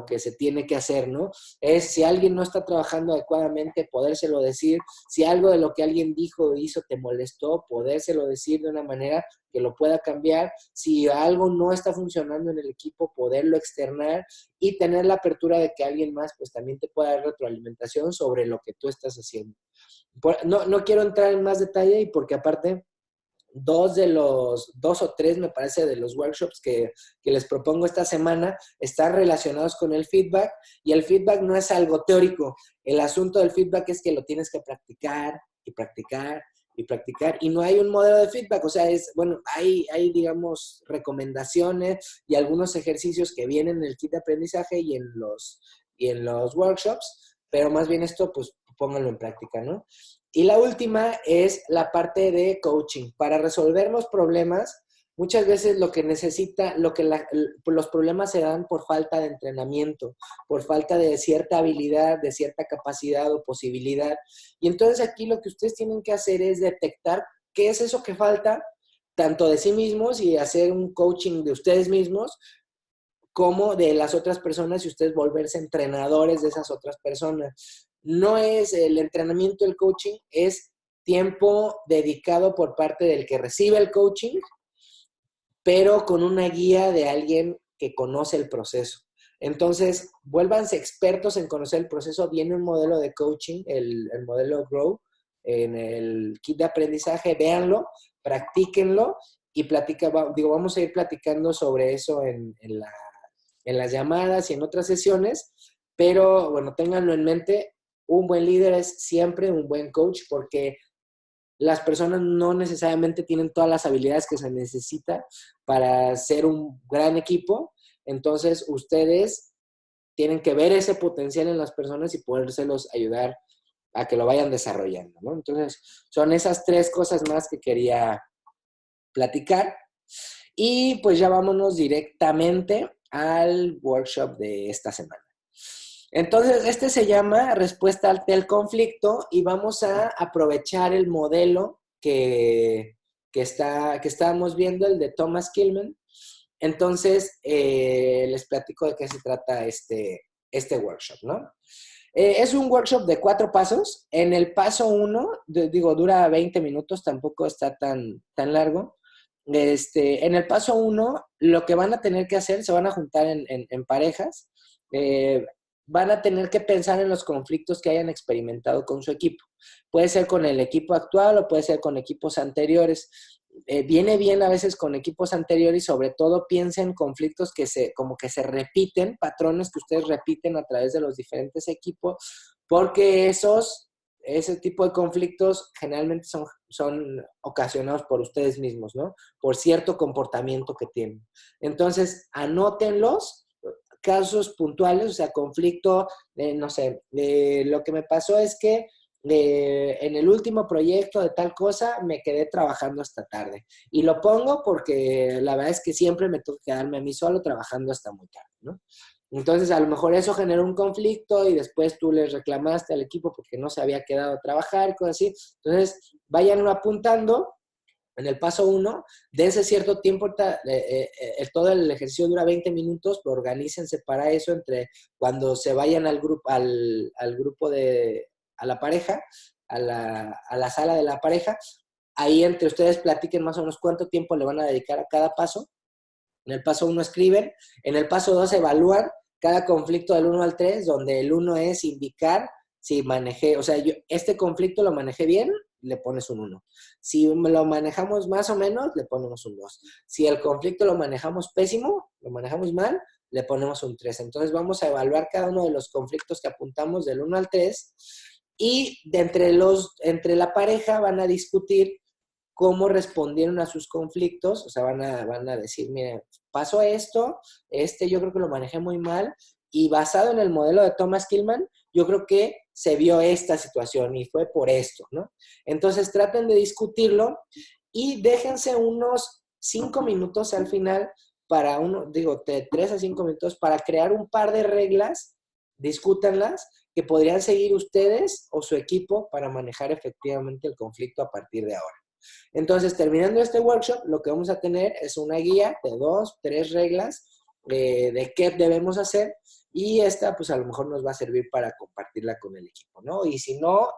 S1: que se tiene que hacer, ¿no? Es si alguien no está trabajando adecuadamente, podérselo decir. Si algo de lo que alguien dijo o hizo te molestó, podérselo decir de una manera que lo pueda cambiar. Si algo no está funcionando en el equipo, poderlo externar y tener la apertura de que alguien más pues también te pueda dar retroalimentación sobre lo que tú estás haciendo. No quiero entrar en más detalle y porque aparte dos o tres, me parece, de los workshops que les propongo esta semana están relacionados con el feedback y el feedback no es algo teórico. El asunto del feedback es que lo tienes que practicar y practicar y practicar y no hay un modelo de feedback. O sea, hay digamos, recomendaciones y algunos ejercicios que vienen en el kit de aprendizaje y en los workshops, pero más bien esto, pues, pónganlo en práctica, ¿no? Y la última es la parte de coaching. Para resolver los problemas, muchas veces los problemas se dan por falta de entrenamiento, por falta de cierta habilidad, de cierta capacidad o posibilidad. Y entonces aquí lo que ustedes tienen que hacer es detectar qué es eso que falta, tanto de sí mismos y hacer un coaching de ustedes mismos, como de las otras personas y ustedes volverse entrenadores de esas otras personas. No es el entrenamiento, el coaching, es tiempo dedicado por parte del que recibe el coaching, pero con una guía de alguien que conoce el proceso. Entonces, vuélvanse expertos en conocer el proceso. Viene un modelo de coaching, el modelo Grow, en el kit de aprendizaje. Véanlo, practíquenlo y vamos a ir platicando sobre eso en las llamadas y en otras sesiones, pero bueno, ténganlo en mente, un buen líder es siempre un buen coach porque las personas no necesariamente tienen todas las habilidades que se necesita para ser un gran equipo, entonces ustedes tienen que ver ese potencial en las personas y podérselos ayudar a que lo vayan desarrollando, ¿no? Entonces, son esas tres cosas más que quería platicar y pues ya vámonos directamente al workshop de esta semana. Entonces, este se llama Respuesta al conflicto y vamos a aprovechar el modelo que estábamos viendo, el de Thomas Kilmann. Entonces, les platico de qué se trata este workshop, ¿no? Es un workshop de 4 pasos. En el paso 1, dura 20 minutos, tampoco está tan largo. En el paso 1, lo que van a tener que hacer, se van a juntar en parejas, van a tener que pensar en los conflictos que hayan experimentado con su equipo. Puede ser con el equipo actual o puede ser con equipos anteriores. Viene bien a veces con equipos anteriores y sobre todo piensen en conflictos como que se repiten, patrones que ustedes repiten a través de los diferentes equipos, porque ese tipo de conflictos generalmente son ocasionados por ustedes mismos, ¿no? Por cierto comportamiento que tienen. Entonces, anótenlos, casos puntuales, o sea, conflicto, no sé, lo que me pasó es que en el último proyecto de tal cosa me quedé trabajando hasta tarde. Y lo pongo porque la verdad es que siempre me toca quedarme a mí solo trabajando hasta muy tarde, ¿no? Entonces, a lo mejor eso generó un conflicto y después tú les reclamaste al equipo porque no se había quedado a trabajar, cosas así. Entonces, vayan apuntando. En el paso 1, dense cierto tiempo, todo el ejercicio dura 20 minutos, pero organícense para eso entre cuando se vayan al grupo, al grupo a la pareja, a la sala de la pareja. Ahí entre ustedes platiquen más o menos cuánto tiempo le van a dedicar a cada paso. En el paso 1 escriben, en el paso 2 evalúan cada conflicto del 1 al 3, donde el 1 es indicar si manejé, o sea, yo este conflicto lo manejé bien, le pones un 1. Si lo manejamos más o menos, le ponemos un 2. Si el conflicto lo manejamos pésimo, lo manejamos mal, le ponemos un 3. Entonces vamos a evaluar cada uno de los conflictos que apuntamos del 1 al 3 y entre la pareja van a discutir cómo respondieron a sus conflictos, o sea, van a decir, mire, pasó esto, yo creo que lo manejé muy mal, y basado en el modelo de Thomas Kilmann, yo creo que se vio esta situación y fue por esto, ¿no? Entonces traten de discutirlo y déjense unos 5 minutos al final para de 3 a 5 minutos para crear un par de reglas, discútanlas, que podrían seguir ustedes o su equipo para manejar efectivamente el conflicto a partir de ahora. Entonces, terminando este workshop, lo que vamos a tener es una guía de 2, 3 reglas de qué debemos hacer, y esta pues a lo mejor nos va a servir para compartirla con el equipo, ¿no? Y si no,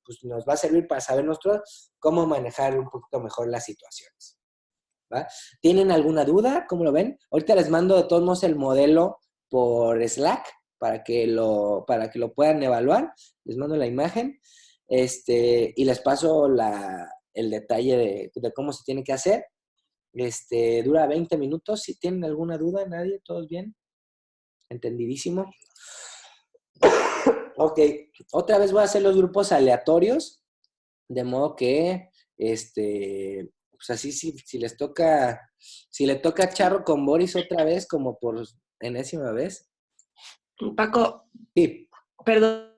S1: pues nos va a servir para saber nosotros cómo manejar un poquito mejor las situaciones, ¿va? ¿Tienen alguna duda? ¿Cómo lo ven? Ahorita les mando de todos modos el modelo por Slack para que lo puedan evaluar. Les mando la imagen y les paso el detalle de cómo se tiene que hacer. Dura 20 minutos. Si tienen alguna duda, nadie, ¿todos bien? ¿Entendidísimo? Ok, otra vez voy a hacer los grupos aleatorios, de modo que, pues así si les toca, si le toca Charro con Boris otra vez, como por enésima vez.
S4: Paco,
S1: Sí.
S4: perdón,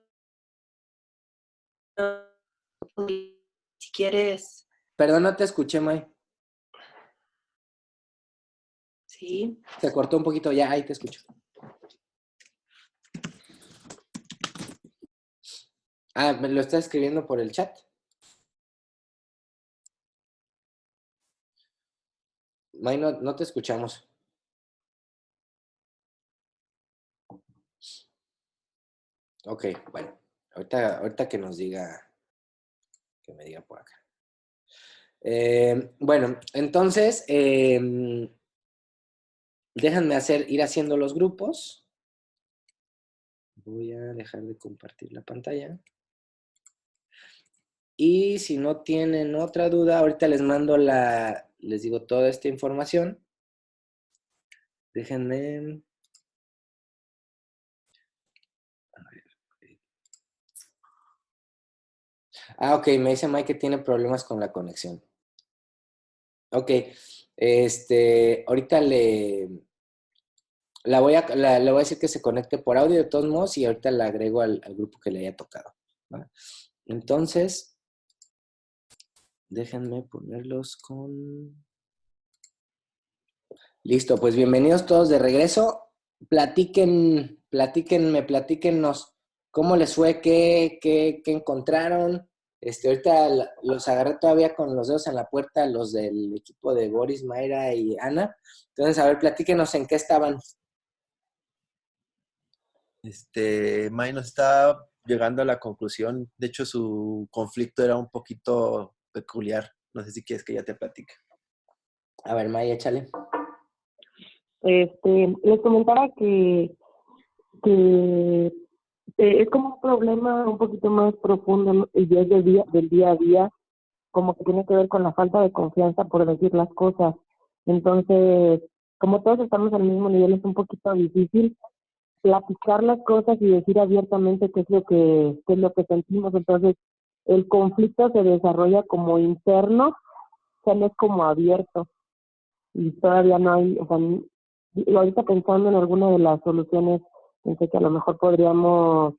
S4: si quieres.
S1: Perdón, no te escuché, May.
S4: Sí.
S1: Se cortó un poquito, ya, ahí te escucho. Ah, ¿me lo estás escribiendo por el chat? May, no te escuchamos. Ok, bueno. Ahorita que nos diga, que me diga por acá. Bueno, entonces, déjenme ir haciendo los grupos. Voy a dejar de compartir la pantalla. Y si no tienen otra duda, ahorita les mando les digo toda esta información. Déjenme. A ver. Ah, ok, me dice Mike que tiene problemas con la conexión. Ok, ahorita le voy a decir que se conecte por audio de todos modos y ahorita la agrego al grupo que le haya tocado, ¿va? Entonces, déjenme ponerlos con... Listo, pues bienvenidos todos de regreso. Platíquennos cómo les fue, qué encontraron. Ahorita los agarré todavía con los dedos en la puerta, los del equipo de Boris, Mayra y Ana. Entonces, a ver, platíquenos en qué estaban.
S5: May nos está llegando a la conclusión. De hecho, su conflicto era un poquito peculiar. No sé si quieres que ella te platique.
S1: A ver, May, échale.
S6: Les comentaba que es como un problema un poquito más profundo y es del día a día, como que tiene que ver con la falta de confianza por decir las cosas. Entonces, como todos estamos al mismo nivel, es un poquito difícil platicar las cosas y decir abiertamente qué es lo que sentimos. Entonces, el conflicto se desarrolla como interno, o sea, no es como abierto. Y todavía no hay, o sea,
S8: ahorita pensando en alguna de las soluciones, pensé que a lo mejor podríamos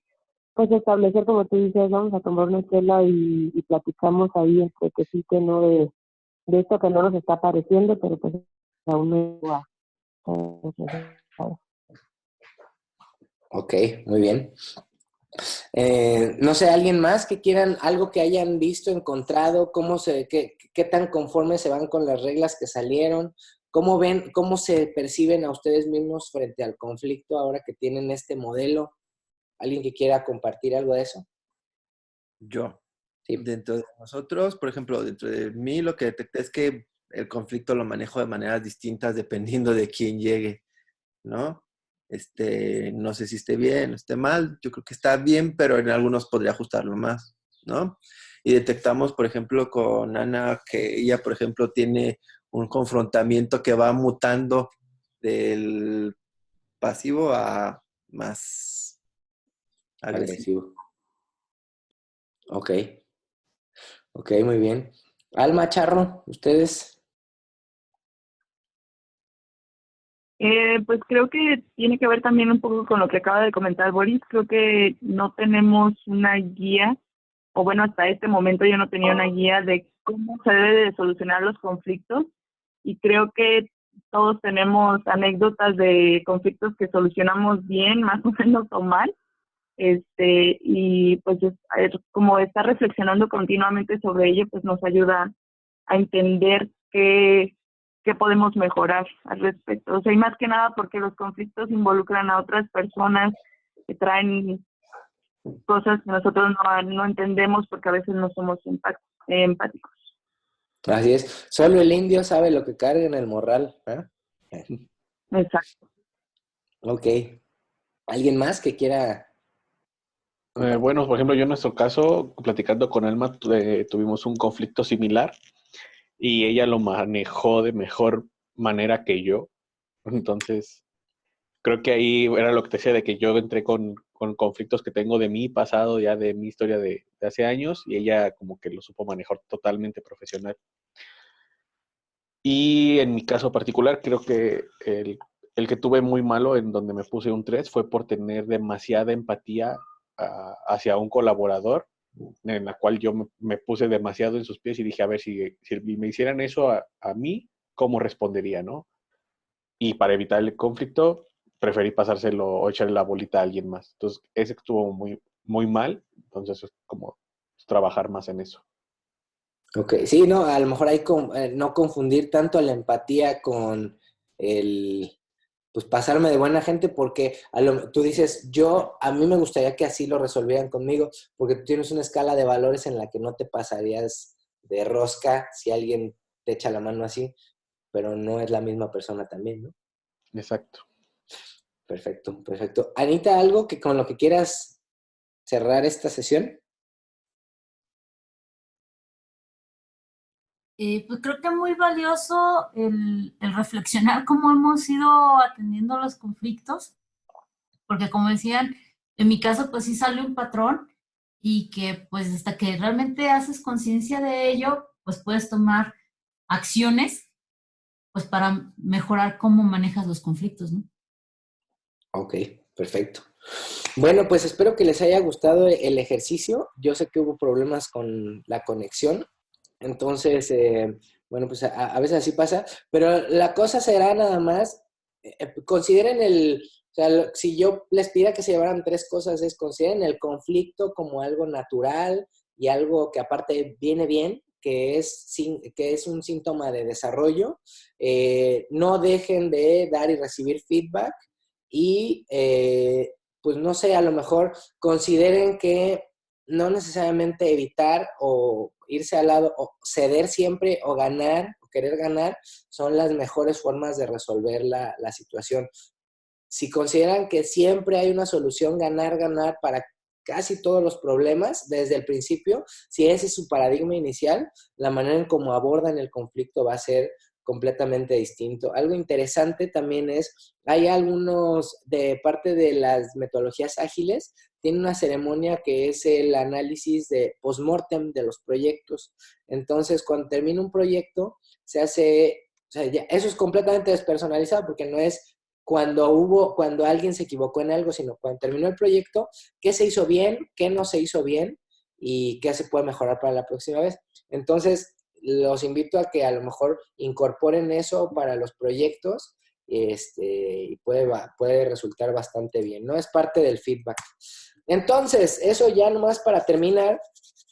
S8: pues establecer, como tú dices, vamos a tomar una chela y platicamos ahí entre que sí que no de esto que no nos está pareciendo, pero pues aún no a
S1: Ok, muy bien. No sé, ¿alguien más que quieran algo que hayan visto, encontrado? ¿Qué tan conformes se van con las reglas que salieron? ¿Cómo ven, cómo se perciben a ustedes mismos frente al conflicto ahora que tienen este modelo? ¿Alguien que quiera compartir algo de eso?
S5: Yo.
S1: Sí.
S5: Dentro de nosotros, por ejemplo, dentro de mí, lo que detecté es que el conflicto lo manejo de maneras distintas dependiendo de quién llegue, ¿no? No sé si esté bien o esté mal. Yo creo que está bien, pero en algunos podría ajustarlo más, ¿no? Y detectamos, por ejemplo, con Ana, que ella, por ejemplo, tiene un confrontamiento que va mutando del pasivo a más agresivo.
S1: Agresivo. Ok, ok, muy bien. Alma, Charro, ¿ustedes?
S6: Pues creo que tiene que ver también un poco con lo que acaba de comentar Boris. Creo que no tenemos una guía, o bueno, hasta este momento yo no tenía una guía de cómo se debe de solucionar los conflictos, y creo que todos tenemos anécdotas de conflictos que solucionamos bien, más o menos o mal. Y pues es como estar reflexionando continuamente sobre ello, pues nos ayuda a entender qué podemos mejorar al respecto. O sea, y más que nada porque los conflictos involucran a otras personas que traen cosas que nosotros no entendemos porque a veces no somos empáticos.
S1: Así es. Solo el indio sabe lo que carga en el morral, ¿eh?
S6: Exacto.
S1: Ok. ¿Alguien más que quiera compartir?
S2: Bueno, por ejemplo, yo en nuestro caso, platicando con Alma, tuvimos un conflicto similar y ella lo manejó de mejor manera que yo. Entonces, creo que ahí era lo que te decía, de que yo entré con conflictos que tengo de mi pasado, ya de mi historia de hace años, y ella como que lo supo manejar totalmente profesional. Y en mi caso particular, creo que el que tuve muy malo, en donde me puse un 3, fue por tener demasiada empatía hacia un colaborador, en la cual yo me puse demasiado en sus pies y dije, a ver, si me hicieran eso a mí, ¿cómo respondería, no? Y para evitar el conflicto, preferí pasárselo o echarle la bolita a alguien más. Entonces, ese estuvo muy, muy mal. Entonces, es como trabajar más en eso.
S1: Ok, sí, no, a lo mejor hay no confundir tanto la empatía con pues pasarme de buena gente, porque tú dices, a mí me gustaría que así lo resolvieran conmigo, porque tú tienes una escala de valores en la que no te pasarías de rosca si alguien te echa la mano así, pero no es la misma persona también, ¿no?
S2: Exacto.
S1: Perfecto, perfecto. Anita, ¿algo que con lo que quieras cerrar esta sesión?
S7: Pues creo que muy valioso el reflexionar cómo hemos ido atendiendo los conflictos, porque como decían, en mi caso pues sí sale un patrón y que pues hasta que realmente haces conciencia de ello, pues puedes tomar acciones pues para mejorar cómo manejas los conflictos, ¿no?
S1: Ok, perfecto. Bueno, pues espero que les haya gustado el ejercicio. Yo sé que hubo problemas con la conexión, entonces, bueno, pues a veces así pasa, pero la cosa será nada más, consideren o sea, si yo les pidiera que se llevaran 3 cosas, es consideren el conflicto como algo natural y algo que aparte viene bien, que es un síntoma de desarrollo. No dejen de dar y recibir feedback y, pues no sé, a lo mejor consideren que no necesariamente evitar o irse al lado, o ceder siempre o ganar, o querer ganar, son las mejores formas de resolver la situación. Si consideran que siempre hay una solución ganar, ganar para casi todos los problemas desde el principio, si ese es su paradigma inicial, la manera en cómo abordan el conflicto va a ser completamente distinto. Algo interesante también hay algunos de parte de las metodologías ágiles, tiene una ceremonia que es el análisis de post-mortem de los proyectos. Entonces, cuando termina un proyecto, se hace, o sea, eso es completamente despersonalizado porque no es cuando alguien se equivocó en algo, sino cuando terminó el proyecto, qué se hizo bien, qué no se hizo bien y qué se puede mejorar para la próxima vez. Entonces, los invito a que a lo mejor incorporen eso para los proyectos y puede resultar bastante bien, ¿no? Es parte del feedback. Entonces, eso ya nomás para terminar,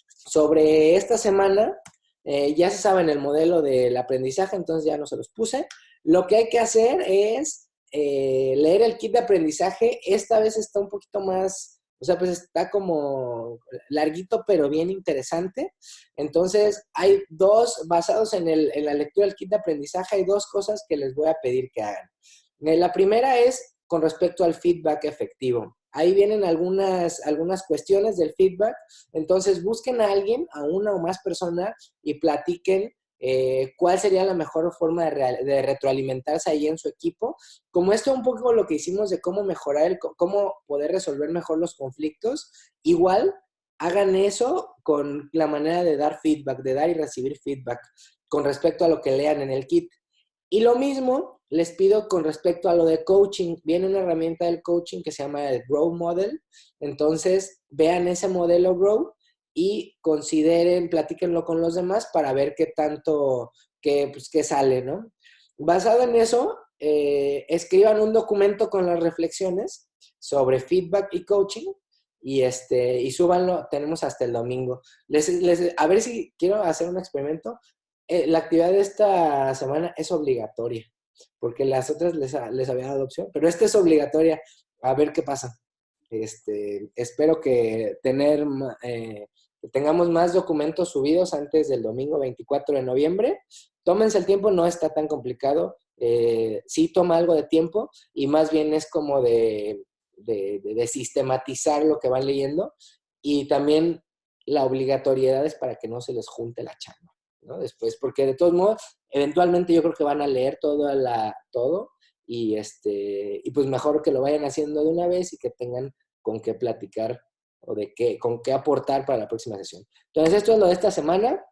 S1: sobre esta semana, ya se sabe en el modelo del aprendizaje, entonces ya no se los puse. Lo que hay que hacer es leer el kit de aprendizaje. Esta vez está un poquito más, o sea, pues está como larguito, pero bien interesante. Entonces, hay basados en la lectura del kit de aprendizaje, hay dos cosas que les voy a pedir que hagan. La primera es con respecto al feedback efectivo. Ahí vienen algunas cuestiones del feedback. Entonces, busquen a alguien, a una o más personas, y platiquen cuál sería la mejor forma de retroalimentarse ahí en su equipo. Como esto un poco lo que hicimos de cómo mejorar, cómo poder resolver mejor los conflictos, igual hagan eso con la manera de dar feedback, de dar y recibir feedback con respecto a lo que lean en el kit. Y lo mismo les pido con respecto a lo de coaching. Viene una herramienta del coaching que se llama el Grow Model. Entonces, vean ese modelo Grow y consideren, platíquenlo con los demás para ver qué tanto, qué sale, ¿no? Basado en eso, escriban un documento con las reflexiones sobre feedback y coaching y súbanlo. Tenemos hasta el domingo. A ver si quiero hacer un experimento. La actividad de esta semana es obligatoria, porque las otras les había dado opción, pero esta es obligatoria. A ver qué pasa. Espero que tengamos más documentos subidos antes del domingo 24 de noviembre. Tómense el tiempo, no está tan complicado. Sí toma algo de tiempo y más bien es como de sistematizar lo que van leyendo, y también la obligatoriedad es para que no se les junte la chamba, ¿no? Después, porque de todos modos, eventualmente yo creo que van a leer todo y pues mejor que lo vayan haciendo de una vez y que tengan con qué platicar o con qué aportar para la próxima sesión. Entonces, esto es lo de esta semana.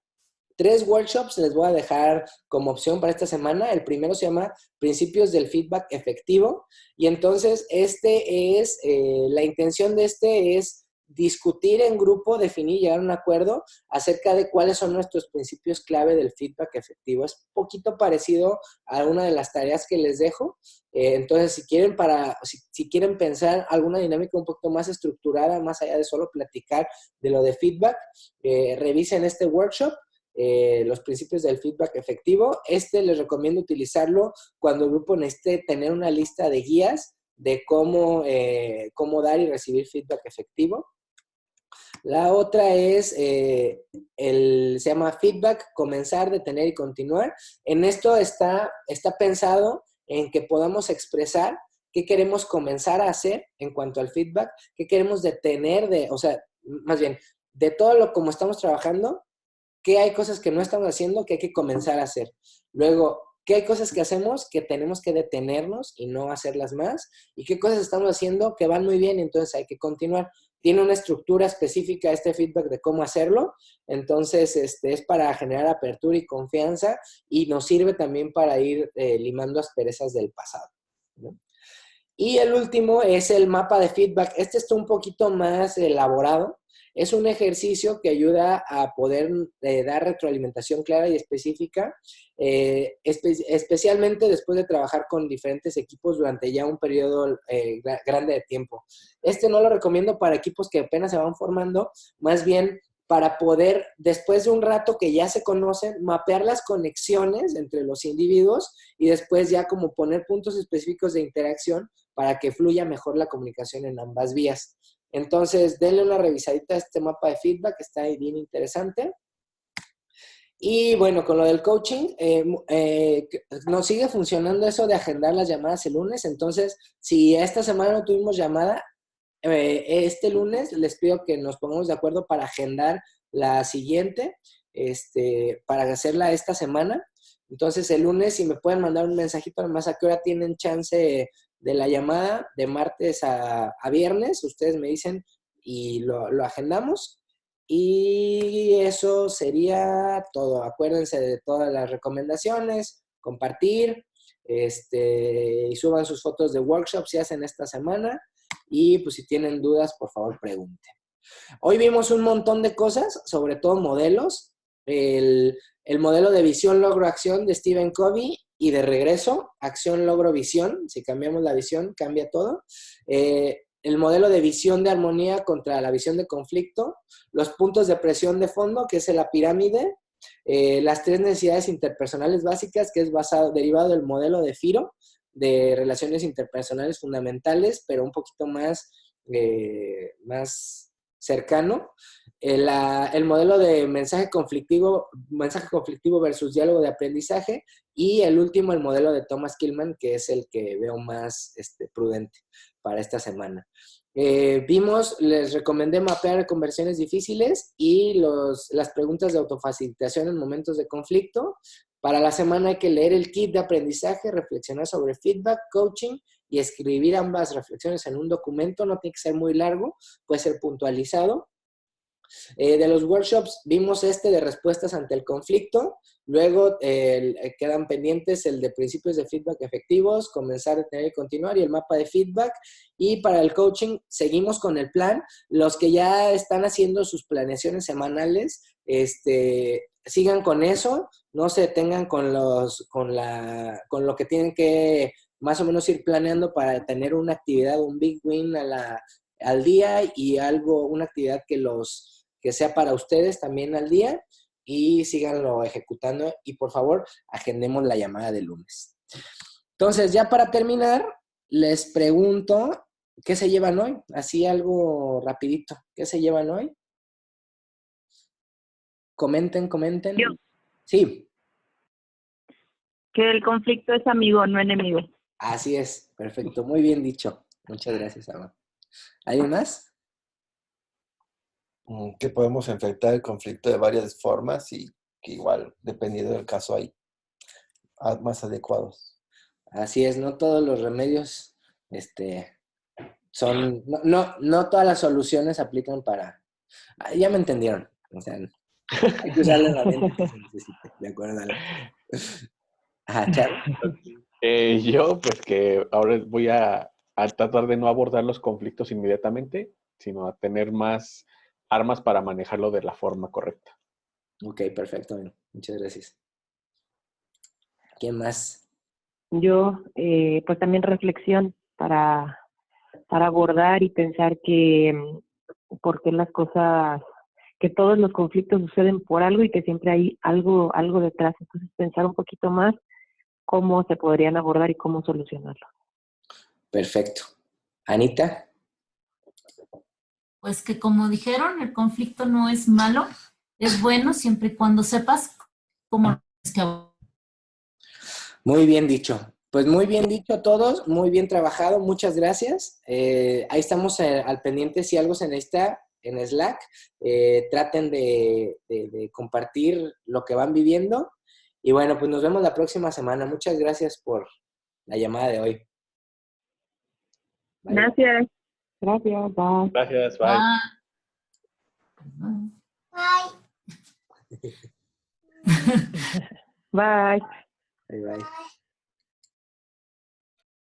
S1: 3 workshops les voy a dejar como opción para esta semana. El primero se llama Principios del Feedback Efectivo. Y entonces, la intención de es discutir en grupo, definir, llegar a un acuerdo acerca de cuáles son nuestros principios clave del feedback efectivo. Es un poquito parecido a una de las tareas que les dejo. Entonces, si quieren pensar alguna dinámica un poquito más estructurada, más allá de solo platicar de lo de feedback, revisen este workshop. Los principios del feedback efectivo. Les recomiendo utilizarlo cuando el grupo necesite tener una lista de guías de cómo dar y recibir feedback efectivo. La otra se llama feedback, comenzar, detener y continuar. En esto está pensado en que podamos expresar qué queremos comenzar a hacer en cuanto al feedback, qué queremos detener más bien, de todo lo como estamos trabajando, qué hay cosas que no estamos haciendo que hay que comenzar a hacer. Luego, qué hay cosas que hacemos que tenemos que detenernos y no hacerlas más, y qué cosas estamos haciendo que van muy bien y entonces hay que continuar. Tiene una estructura específica este feedback de cómo hacerlo. Entonces, es para generar apertura y confianza, y nos sirve también para ir limando asperezas del pasado, ¿no? Y el último es el mapa de feedback. Este está un poquito más elaborado. Es un ejercicio que ayuda a poder dar retroalimentación clara y específica, especialmente después de trabajar con diferentes equipos durante ya un periodo grande de tiempo. No lo recomiendo para equipos que apenas se van formando, más bien para poder, después de un rato que ya se conocen, mapear las conexiones entre los individuos y después ya como poner puntos específicos de interacción para que fluya mejor la comunicación en ambas vías. Entonces, denle una revisadita a este mapa de feedback, está ahí bien interesante. Y bueno, con lo del coaching, nos sigue funcionando eso de agendar las llamadas el lunes. Entonces, si esta semana no tuvimos llamada, este lunes les pido que nos pongamos de acuerdo para agendar la siguiente, para hacerla esta semana. Entonces, el lunes, si me pueden mandar un mensajito, nomás a qué hora tienen chance de la llamada, de martes a viernes, ustedes me dicen y lo agendamos. Y eso sería todo. Acuérdense de todas las recomendaciones, compartir, y suban sus fotos de workshops si hacen esta semana. Y pues si tienen dudas, por favor pregunten. Hoy vimos un montón de cosas, sobre todo modelos. El modelo de visión, logro, acción de Stephen Covey y de regreso, acción, logro, visión. Si cambiamos la visión, cambia todo. El modelo de visión de armonía contra la visión de conflicto. Los puntos de presión de fondo, que es la pirámide. Las 3 necesidades interpersonales básicas, que es derivado del modelo de Firo, de relaciones interpersonales fundamentales, pero un poquito más cercano. El modelo de mensaje conflictivo versus diálogo de aprendizaje. Y el último, el modelo de Thomas Kilmann, que es el que veo más prudente para esta semana. Les recomendé mapear conversiones difíciles y las preguntas de autofacilitación en momentos de conflicto. Para la semana hay que leer el kit de aprendizaje, reflexionar sobre feedback, coaching y escribir ambas reflexiones en un documento. No tiene que ser muy largo, puede ser puntualizado. De los workshops vimos de respuestas ante el conflicto. Luego quedan pendientes el de principios de feedback efectivos, comenzar, detener y continuar, y el mapa de feedback. Y para el coaching seguimos con el plan. Los que ya están haciendo sus planeaciones semanales, sigan con eso, no se detengan con lo que tienen que más o menos ir planeando para tener una actividad, un big win al día, y una actividad que sea para ustedes también al día, y síganlo ejecutando. Y por favor, agendemos la llamada de lunes. Entonces, ya para terminar, les pregunto, ¿qué se llevan hoy? Así algo rapidito. ¿Qué se llevan hoy? Comenten.
S6: Yo.
S1: Sí.
S6: Que el conflicto es amigo, no enemigo.
S1: Así es, perfecto. Muy bien dicho. Muchas gracias, Alma. ¿Alguien más?
S5: Que podemos enfrentar el conflicto de varias formas y que igual, dependiendo del caso, hay más adecuados.
S1: Así es, no todos los remedios son, no todas las soluciones aplican para... Ya me entendieron. O sea, hay que usar la herramienta que se necesite, de acuerdo. Ajá, Charo.
S2: Yo, pues que ahora voy a tratar de no abordar los conflictos inmediatamente, sino a tener más armas para manejarlo de la forma correcta.
S1: Ok, perfecto. Bueno, muchas gracias. ¿Quién más?
S8: Yo, pues también reflexión para abordar y pensar que por qué las cosas, que todos los conflictos suceden por algo y que siempre hay algo detrás. Entonces pensar un poquito más cómo se podrían abordar y cómo solucionarlo.
S1: Perfecto. Anita.
S7: Pues que como dijeron, el conflicto no es malo, es bueno siempre y cuando sepas cómo es que...
S1: Muy bien dicho. Pues muy bien dicho a todos, muy bien trabajado, muchas gracias. Ahí estamos al pendiente si algo se necesita en Slack. Traten de compartir lo que van viviendo. Y bueno, pues nos vemos la próxima semana. Muchas gracias por la llamada de hoy.
S6: Bye. Gracias.
S8: Gracias, bye.
S2: Gracias, bye.
S7: Bye.
S8: Bye.
S1: Bye, bye.